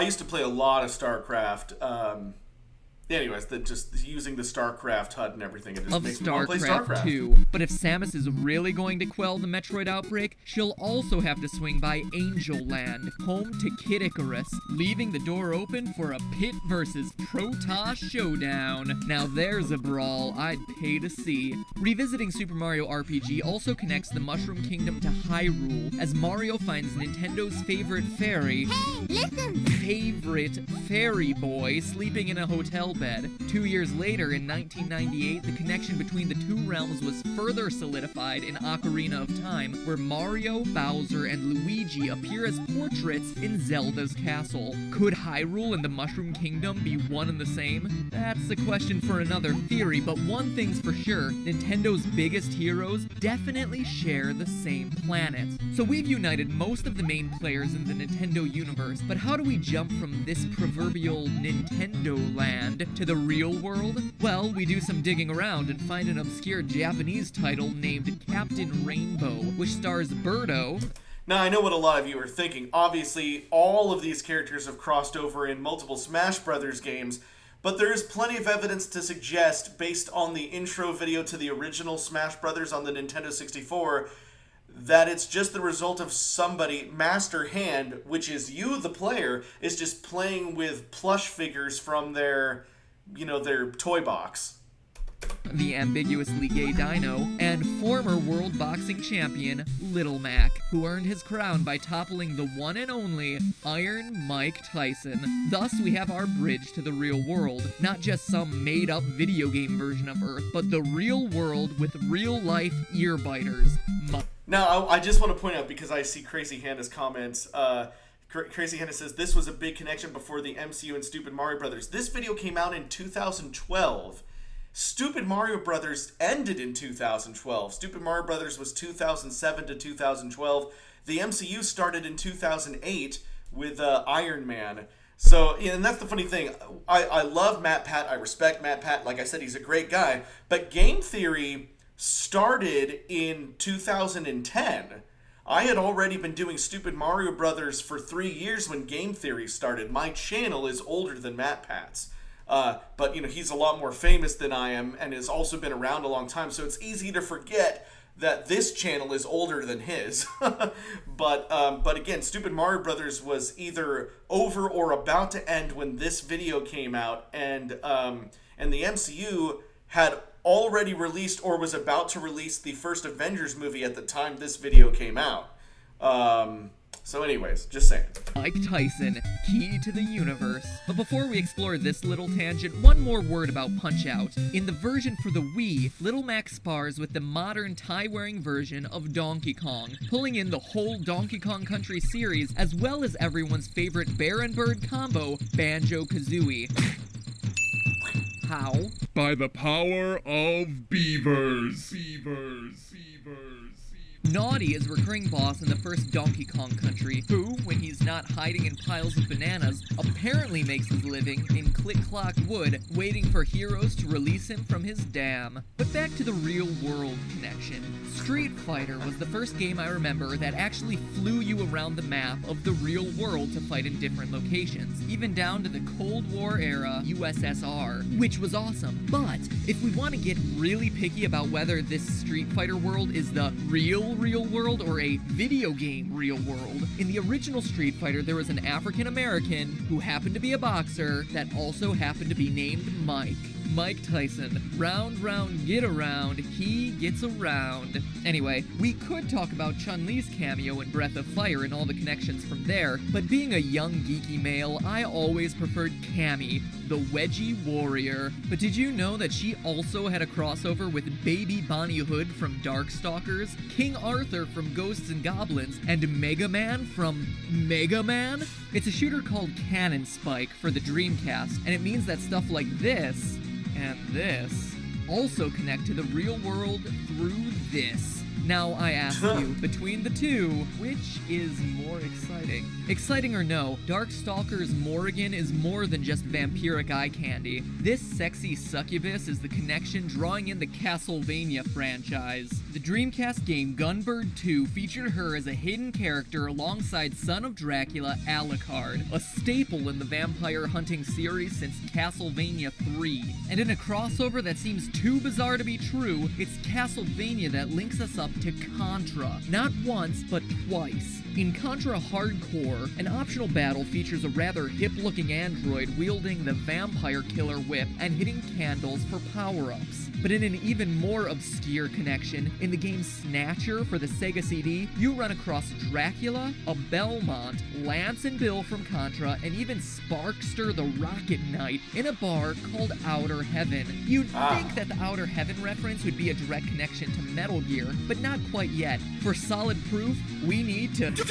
Speaker 1: used to play a lot of StarCraft. Anyways, just using the StarCraft HUD and everything, it just makes me want to play StarCraft
Speaker 2: 2. But if Samus is really going to quell the Metroid outbreak, she'll also have to swing by Angel Land, home to Kid Icarus, leaving the door open for a Pit versus Protoss showdown. Now there's a brawl I'd pay to see. Revisiting Super Mario RPG also connects the Mushroom Kingdom to Hyrule, as Mario finds Nintendo's favorite fairy, favorite fairy boy, sleeping in a hotel bed. 2 years later, in 1998, the connection between the two realms was further solidified in Ocarina of Time, where Mario, Bowser, and Luigi appear as portraits in Zelda's castle. Could Hyrule and the Mushroom Kingdom be one and the same? That's a question for another theory, but one thing's for sure, Nintendo's biggest heroes definitely share the same planet. So we've united most of the main players in the Nintendo universe, but how do we jump from this proverbial Nintendo land to the real world? Well, we do some digging around and find an obscure Japanese title named Captain Rainbow, which stars Birdo.
Speaker 1: Now, I know what a lot of you are thinking. Obviously, all of these characters have crossed over in multiple Smash Brothers games, but there is plenty of evidence to suggest, based on the intro video to the original Smash Brothers on the Nintendo 64, that it's just the result of somebody, Master Hand, which is you, the player, is just playing with plush figures from their toy box.
Speaker 2: The ambiguously gay Dino, and former world boxing champion, Little Mac, who earned his crown by toppling the one and only Iron Mike Tyson. Thus, we have our bridge to the real world. Not just some made-up video game version of Earth, but the real world with real-life earbiters.
Speaker 1: Now, I just want to point out, because I see Crazy Handa's comments, Crazy Handa says, this was a big connection before the MCU and Stupid Mario Brothers. This video came out in 2012. Stupid Mario Brothers ended in 2012. Stupid Mario Brothers was 2007 to 2012. The MCU started in 2008 with Iron Man. So, and that's the funny thing. I love MatPat. I respect MatPat. Like I said, he's a great guy. But Game Theory started in 2010. I had already been doing Stupid Mario Brothers for 3 years when Game Theory started. My channel is older than MatPat's. But, he's a lot more famous than I am and has also been around a long time, so it's easy to forget that this channel is older than his. But again, Stupid Mario Brothers was either over or about to end when this video came out, and the MCU had already released or was about to release the first Avengers movie at the time this video came out. So anyways, just saying.
Speaker 2: Mike Tyson, key to the universe. But before we explore this little tangent, one more word about Punch-Out. In the version for the Wii, Little Mac spars with the modern tie-wearing version of Donkey Kong, pulling in the whole Donkey Kong Country series, as well as everyone's favorite bear and bird combo, Banjo-Kazooie. How?
Speaker 3: By the power of beavers. Beavers.
Speaker 2: Naughty is a recurring boss in the first Donkey Kong Country, who, when he's not hiding in piles of bananas, apparently makes his living in Click-Clock Wood, waiting for heroes to release him from his dam. But back to the real-world connection. Street Fighter was the first game I remember that actually flew you around the map of the real world to fight in different locations, even down to the Cold War era USSR, which was awesome. But if we want to get really picky about whether this Street Fighter world is the real world or a video game real world, in the original Street Fighter there was an African American who happened to be a boxer that also happened to be named Mike. Mike Tyson. Round, round, get around, he gets around. Anyway, we could talk about Chun-Li's cameo in Breath of Fire and all the connections from there, but being a young geeky male, I always preferred Cammy, the wedgie warrior. But did you know that she also had a crossover with Baby Bonnie Hood from Darkstalkers, King Arthur from Ghosts and Goblins, and Mega Man from Mega Man? It's a shooter called Cannon Spike for the Dreamcast, and it means that stuff like this and this also connect to the real world through this. Now I ask you, between the two, which is more exciting? Exciting or no, Darkstalkers Morrigan is more than just vampiric eye candy. This sexy succubus is the connection drawing in the Castlevania franchise. The Dreamcast game Gunbird 2 featured her as a hidden character alongside son of Dracula, Alucard, a staple in the vampire hunting series since Castlevania 3. And in a crossover that seems too bizarre to be true, it's Castlevania that links us up to Contra. Not once, but twice. In Contra Hardcore, an optional battle features a rather hip-looking android wielding the vampire killer whip and hitting candles for power-ups. But in an even more obscure connection, in the game Snatcher for the Sega CD, you run across Dracula, a Belmont, Lance and Bill from Contra, and even Sparkster the Rocket Knight in a bar called Outer Heaven. You'd think that the Outer Heaven reference would be a direct connection to Metal Gear, but not quite yet. For solid proof, we need to...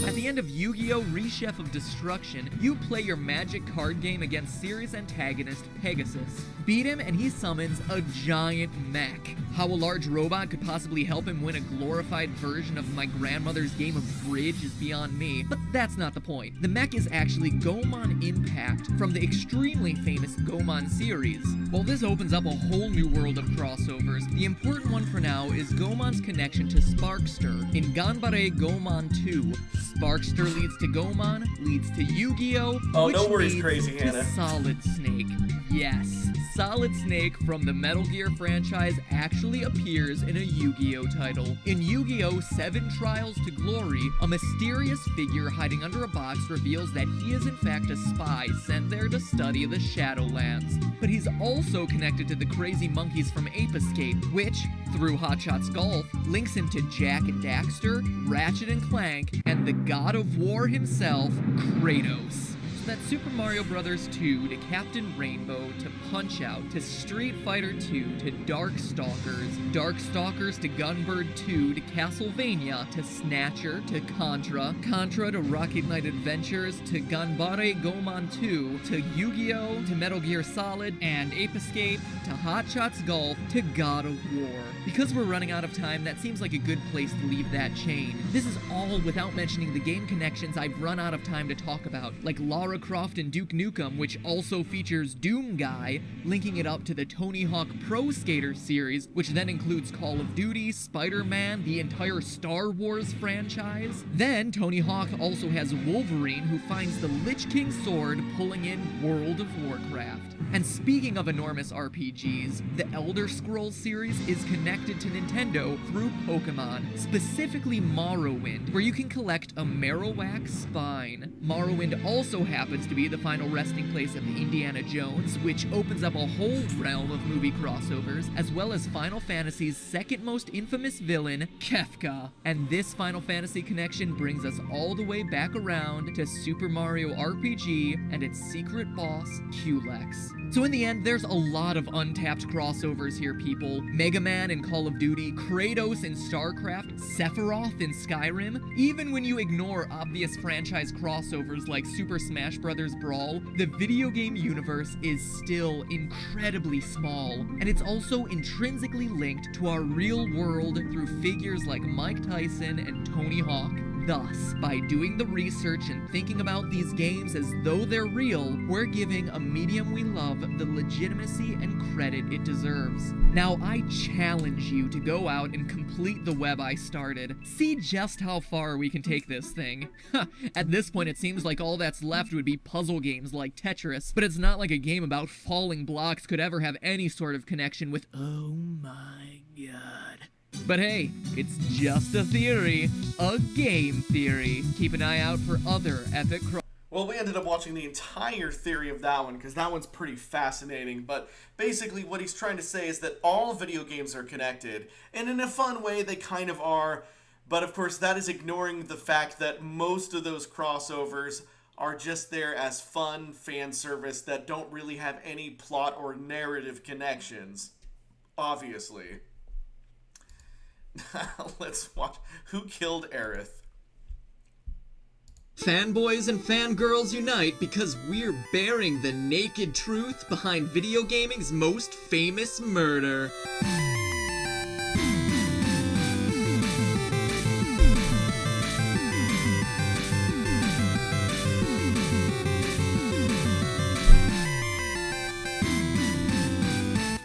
Speaker 2: At the end of Yu-Gi-Oh! Rechef of Destruction, you play your magic card game against series antagonist Pegasus. Beat him and he summons a giant mech. How a large robot could possibly help him win a glorified version of my grandmother's game of bridge is beyond me, but that's not the point. The mech is actually Gomon Impact from the extremely famous Gomon series. While this opens up a whole new world of crossovers, the important one for now is Gomon's connection to Sparkster in Ganbare Gomon 2. Sparkster leads to Gomon, leads to Yu-Gi-Oh!
Speaker 1: Oh,
Speaker 2: Which
Speaker 1: no worries,
Speaker 2: leads
Speaker 1: Crazy
Speaker 2: to
Speaker 1: Hannah.
Speaker 2: Solid Snake. Yes, Solid Snake from the Metal Gear franchise actually appears in a Yu-Gi-Oh! Title. In Yu-Gi-Oh! 7 Trials to Glory, a mysterious figure hiding under a box reveals that he is in fact a spy sent there to study the Shadowlands. But he's also connected to the crazy monkeys from Ape Escape, which, through Hot Shots Golf, links him to Jak and Daxter, Ratchet and Clank, and the god of war himself, Kratos. That Super Mario Bros. 2 to Captain Rainbow to Punch-Out to Street Fighter 2 to Darkstalkers, Darkstalkers to Gunbird 2 to Castlevania to Snatcher to Contra, Contra to Rocket Knight Adventures to Ganbare Gomon 2 to Yu-Gi-Oh! To Metal Gear Solid and Ape Escape to Hot Shots Golf to God of War. Because we're running out of time, that seems like a good place to leave that chain. This is all without mentioning the game connections I've run out of time to talk about, like Lara Croft and Duke Nukem, which also features Doom Guy, linking it up to the Tony Hawk Pro Skater series, which then includes Call of Duty, Spider-Man, the entire Star Wars franchise. Then Tony Hawk also has Wolverine, who finds the Lich King sword, pulling in World of Warcraft. And speaking of enormous RPGs, the Elder Scrolls series is connected to Nintendo through Pokemon, specifically Morrowind, where you can collect a Marowak spine. Morrowind also happens to be the final resting place of Indiana Jones, which opens up a whole realm of movie crossovers, as well as Final Fantasy's second most infamous villain, Kefka. And this Final Fantasy connection brings us all the way back around to Super Mario RPG and its secret boss, Culex. So in the end, there's a lot of untapped crossovers here, people. Mega Man in Call of Duty, Kratos in StarCraft, Sephiroth in Skyrim. Even when you ignore obvious franchise crossovers like Super Smash Bros. Brawl, the video game universe is still incredibly small, and it's also intrinsically linked to our real world through figures like Mike Tyson and Tony Hawk. Thus, by doing the research and thinking about these games as though they're real, we're giving a medium we love the legitimacy and credit it deserves. Now, I challenge you to go out and complete the web I started. See just how far we can take this thing. At this point, it seems like all that's left would be puzzle games like Tetris, but it's not like a game about falling blocks could ever have any sort of connection with oh my god. But hey, it's just a theory, a game theory. Keep an eye out for other epic
Speaker 1: Well, we ended up watching the entire theory of that one because that one's pretty fascinating. But basically what he's trying to say is that all video games are connected. And in a fun way, they kind of are. But of course, that is ignoring the fact that most of those crossovers are just there as fun fan service that don't really have any plot or narrative connections. Obviously. Let's watch Who Killed Aerith.
Speaker 2: Fanboys and fangirls unite because we're bearing the naked truth behind video gaming's most famous murder.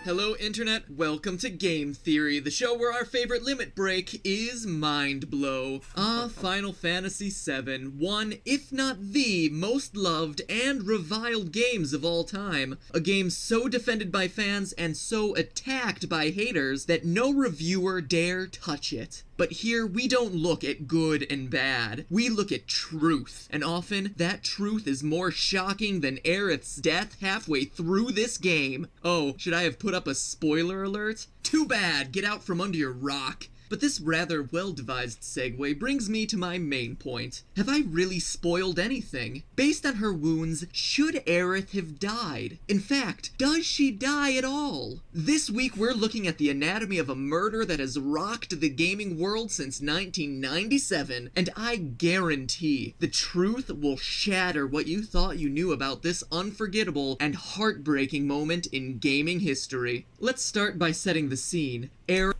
Speaker 2: Hello Internet, welcome to Game Theory, the show where our favorite limit break is Mind Blow. Final Fantasy VII, one, if not the, most loved and reviled games of all time. A game so defended by fans and so attacked by haters that no reviewer dare touch it. But here, we don't look at good and bad. We look at truth. And often, that truth is more shocking than Aerith's death halfway through this game. Oh, should I have put up a spoiler alert? Too bad! Get out from under your rock. But this rather well-devised segue brings me to my main point. Have I really spoiled anything? Based on her wounds, should Aerith have died? In fact, does she die at all? This week we're looking at the anatomy of a murder that has rocked the gaming world since 1997, and I guarantee the truth will shatter what you thought you knew about this unforgettable and heartbreaking moment in gaming history. Let's start by setting the scene.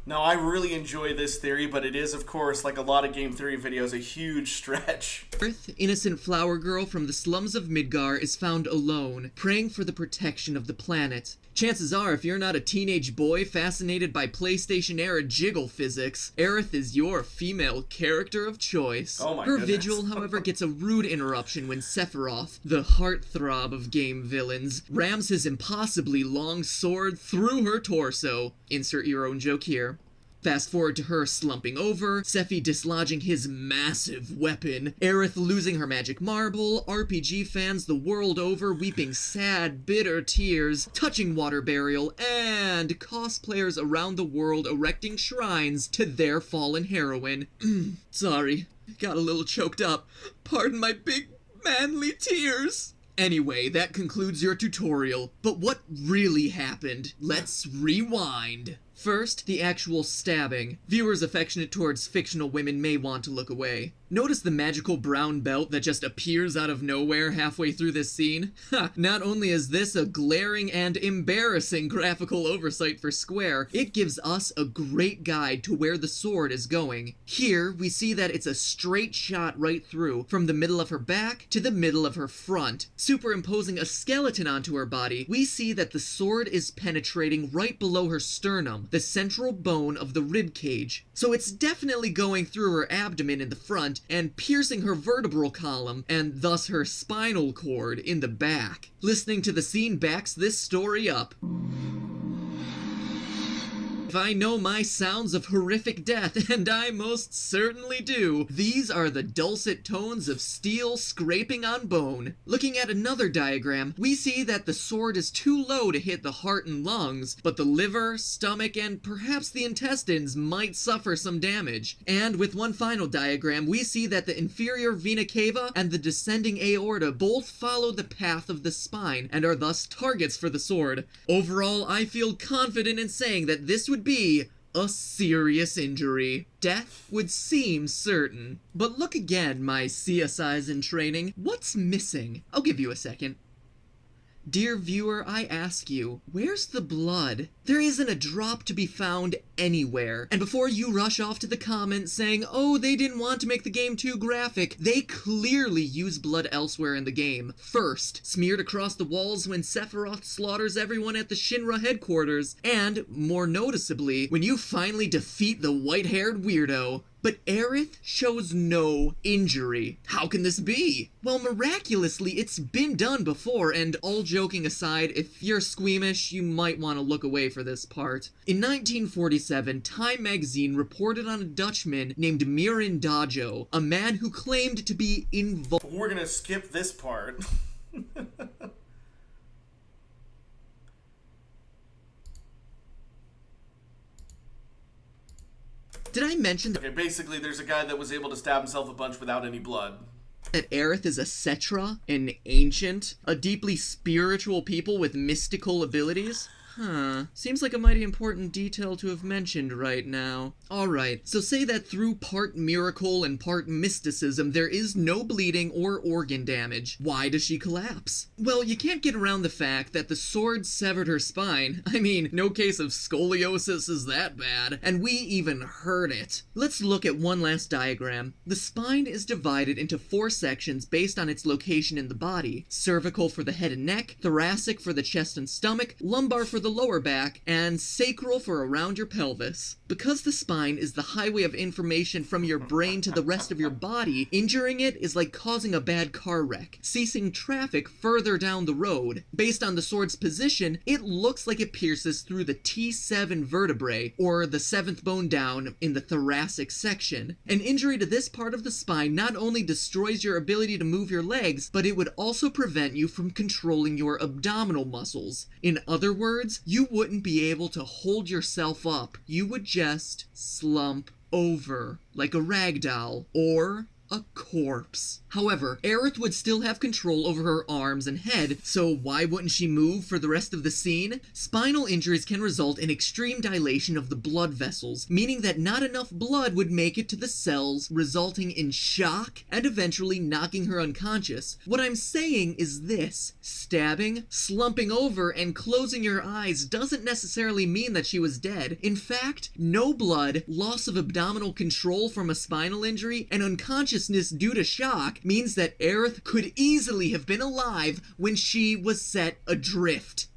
Speaker 1: Now, I really enjoy this theory, but it is, of course, like a lot of game theory videos, a huge stretch.
Speaker 2: Aerith, innocent flower girl from the slums of Midgar, is found alone, praying for the protection of the planet. Chances are, if you're not a teenage boy fascinated by PlayStation-era jiggle physics, Aerith is your female character of choice.
Speaker 1: Oh my
Speaker 2: Her
Speaker 1: goodness.
Speaker 2: vigil, however, gets a rude interruption when Sephiroth, the heartthrob of game villains, rams his impossibly long sword through her torso. Insert your own joke here. Fast forward to her slumping over, Sephi dislodging his massive weapon, Aerith losing her magic marble, RPG fans the world over weeping sad, bitter tears, touching water burial, and cosplayers around the world erecting shrines to their fallen heroine. Sorry, got a little choked up. Pardon my big, manly tears. Anyway, that concludes your tutorial. But what really happened? Let's rewind. First, the actual stabbing. Viewers affectionate towards fictional women may want to look away. Notice the magical brown belt that just appears out of nowhere halfway through this scene? Ha! Not only is this a glaring and embarrassing graphical oversight for Square, it gives us a great guide to where the sword is going. Here, we see that it's a straight shot right through, from the middle of her back to the middle of her front. Superimposing a skeleton onto her body, we see that the sword is penetrating right below her sternum, the central bone of the rib cage. So it's definitely going through her abdomen in the front and piercing her vertebral column, and thus her spinal cord in the back. Listening to the scene backs this story up. If I know my sounds of horrific death, and I most certainly do, these are the dulcet tones of steel scraping on bone. Looking at another diagram, we see that the sword is too low to hit the heart and lungs, but the liver, stomach, and perhaps the intestines might suffer some damage. And with one final diagram, we see that the inferior vena cava and the descending aorta both follow the path of the spine and are thus targets for the sword. Overall, I feel confident in saying that this would be a serious injury. Death would seem certain. But look again, my CSIs in training. What's missing? I'll give you a second. Dear viewer, I ask you, where's the blood? There isn't a drop to be found anywhere. And before you rush off to the comments saying, oh, they didn't want to make the game too graphic, they clearly use blood elsewhere in the game. First, smeared across the walls when Sephiroth slaughters everyone at the Shinra headquarters, and, more noticeably, when you finally defeat the white-haired weirdo. But Aerith shows no injury. How can this be? Well, miraculously, it's been done before, and all joking aside, if you're squeamish, you might want to look away for this part. In 1947, Time magazine reported on a Dutchman named Miran Dajo, a man who claimed to be invulnerable.
Speaker 1: We're gonna skip this part.
Speaker 2: Did I mention
Speaker 1: Okay, basically there's a guy that was able to stab himself a bunch without any blood.
Speaker 2: that Aerith is a Cetra, an ancient, a deeply spiritual people with mystical abilities? Huh. Seems like a mighty important detail to have mentioned right now. Alright, so say that through part miracle and part mysticism, there is no bleeding or organ damage. Why does she collapse? Well, you can't get around the fact that the sword severed her spine. I mean, no case of scoliosis is that bad, and we even heard it. Let's look at one last diagram. The spine is divided into 4 sections based on its location in the body. Cervical for the head and neck, thoracic for the chest and stomach, lumbar for the lower back, and sacral for around your pelvis. Because the spine is the highway of information from your brain to the rest of your body, injuring it is like causing a bad car wreck, ceasing traffic further down the road. Based on the sword's position, it looks like it pierces through the T7 vertebrae, or the 7th bone down in the thoracic section. An injury to this part of the spine not only destroys your ability to move your legs, but it would also prevent you from controlling your abdominal muscles. In other words, you wouldn't be able to hold yourself up. You would just slump over like a rag doll or a corpse. However, Aerith would still have control over her arms and head, so why wouldn't she move for the rest of the scene? Spinal injuries can result in extreme dilation of the blood vessels, meaning that not enough blood would make it to the cells, resulting in shock and eventually knocking her unconscious. What I'm saying is this: stabbing, slumping over, and closing your eyes doesn't necessarily mean that she was dead. In fact, no blood, loss of abdominal control from a spinal injury, and unconsciousness due to shock means that Aerith could easily have been alive when she was set adrift.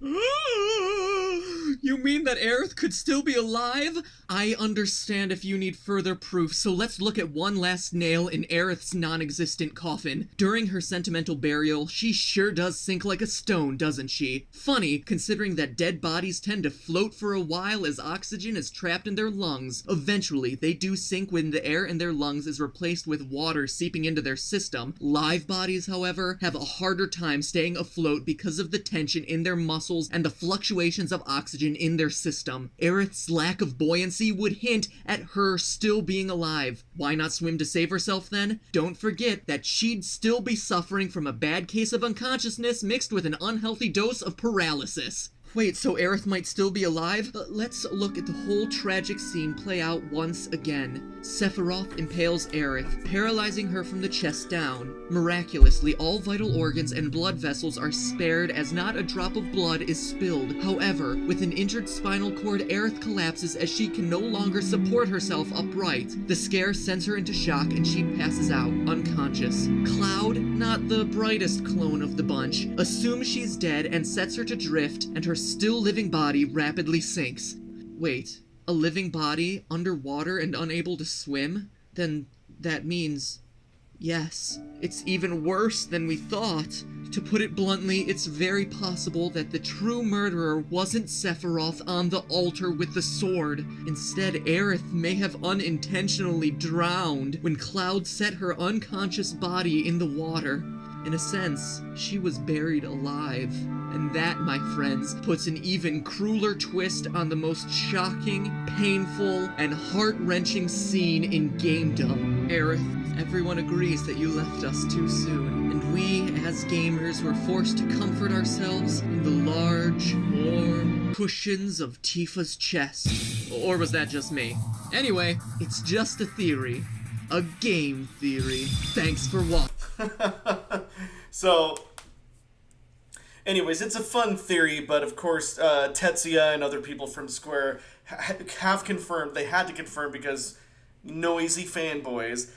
Speaker 2: You mean that Aerith could still be alive? I understand if you need further proof, so let's look at one last nail in Aerith's non-existent coffin. During her sentimental burial, she sure does sink like a stone, doesn't she? Funny, considering that dead bodies tend to float for a while as oxygen is trapped in their lungs. Eventually, they do sink when the air in their lungs is replaced with water seeping into their system. Live bodies, however, have a harder time staying afloat because of the tension in their muscles and the fluctuations of oxygen in their system. Aerith's lack of buoyancy would hint at her still being alive. Why not swim to save herself then? Don't forget that she'd still be suffering from a bad case of unconsciousness mixed with an unhealthy dose of paralysis. Wait, so Aerith might still be alive? Let's look at the whole tragic scene play out once again. Sephiroth impales Aerith, paralyzing her from the chest down. Miraculously, all vital organs and blood vessels are spared as not a drop of blood is spilled. However, with an injured spinal cord, Aerith collapses as she can no longer support herself upright. The scare sends her into shock and she passes out, unconscious. Cloud, not the brightest clone of the bunch, assumes she's dead and sets her to drift, and her still living body rapidly sinks. Wait, a living body underwater and unable to swim? Then that means... yes, it's even worse than we thought. To put it bluntly, it's very possible that the true murderer wasn't Sephiroth on the altar with the sword. Instead, Aerith may have unintentionally drowned when Cloud set her unconscious body in the water. In a sense, she was buried alive. And that, my friends, puts an even crueler twist on the most shocking, painful, and heart-wrenching scene in gamedom. Aerith, everyone agrees that you left us too soon, and we, as gamers, were forced to comfort ourselves in the large, warm cushions of Tifa's chest. Or was that just me? Anyway, it's just a theory. A game theory. Thanks for watching.
Speaker 1: So, anyways, it's a fun theory, but of course, Tetsuya and other people from Square have confirmed, they had to confirm because noisy fanboys,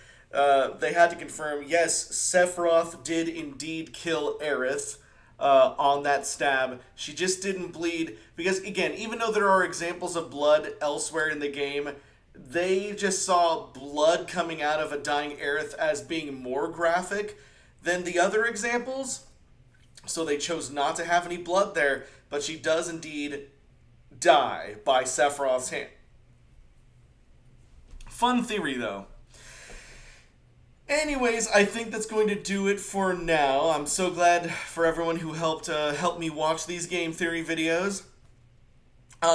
Speaker 1: they had to confirm, yes, Sephiroth did indeed kill Aerith on that stab. She just didn't bleed, because again, even though there are examples of blood elsewhere in the game, they just saw blood coming out of a dying Aerith as being more graphic than the other examples. So they chose not to have any blood there, but she does indeed die by Sephiroth's hand. Fun theory, though. Anyways, I think that's going to do it for now. I'm so glad for everyone who helped me watch these game theory videos.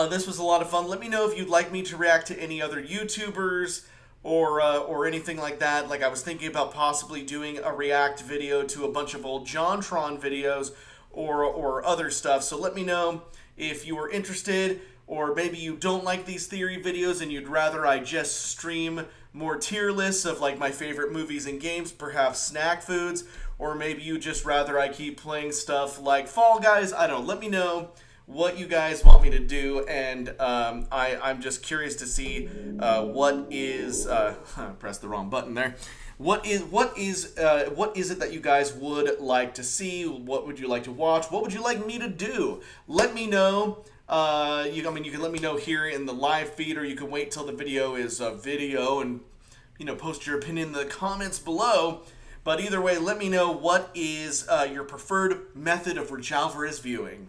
Speaker 1: This was a lot of fun. Let me know if you'd like me to react to any other YouTubers or anything like that. Like, I was thinking about possibly doing a react video to a bunch of old JonTron videos or other stuff. So let me know if you are interested, or maybe you don't like these theory videos and you'd rather I just stream more tier lists of like my favorite movies and games, perhaps snack foods, or maybe you just rather I keep playing stuff like Fall Guys. I don't know. Let me know what you guys want me to do, and I'm just curious to see what is press the wrong button there. What is it that you guys would like to see? What would you like to watch? What would you like me to do? Let me know. You can let me know here in the live feed, or you can wait till the video is a video and post your opinion in the comments below. But either way, let me know what is your preferred method of Rich Alvarez viewing,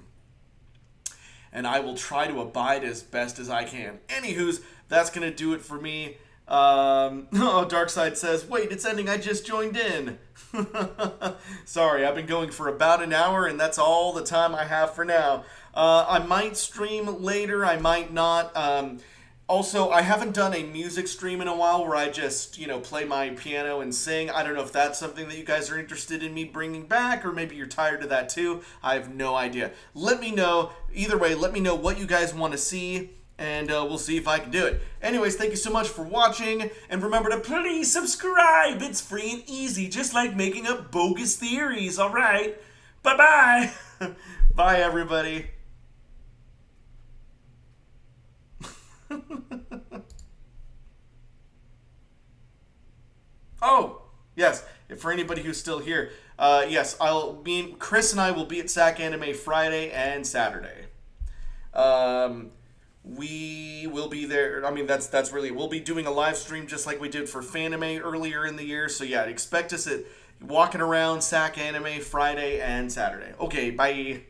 Speaker 1: and I will try to abide as best as I can. Anywho's, that's going to do it for me. Darkside says, wait, it's ending, I just joined in. Sorry, I've been going for about an hour, and that's all the time I have for now. I might stream later, I might not. Also, I haven't done a music stream in a while where I just, play my piano and sing. I don't know if that's something that you guys are interested in me bringing back, or maybe you're tired of that too. I have no idea. Let me know. Either way, let me know what you guys want to see, and we'll see if I can do it. Anyways, thank you so much for watching, and remember to please subscribe. It's free and easy, just like making up bogus theories, alright? Bye-bye! Bye, everybody. Oh, yes, for anybody who's still here, yes, Chris and I will be at SAC Anime Friday and Saturday. We will be there. I mean, that's really, we'll be doing a live stream just like we did for Fanime earlier in the year. So yeah, expect us at walking around SAC Anime Friday and Saturday. Okay, bye.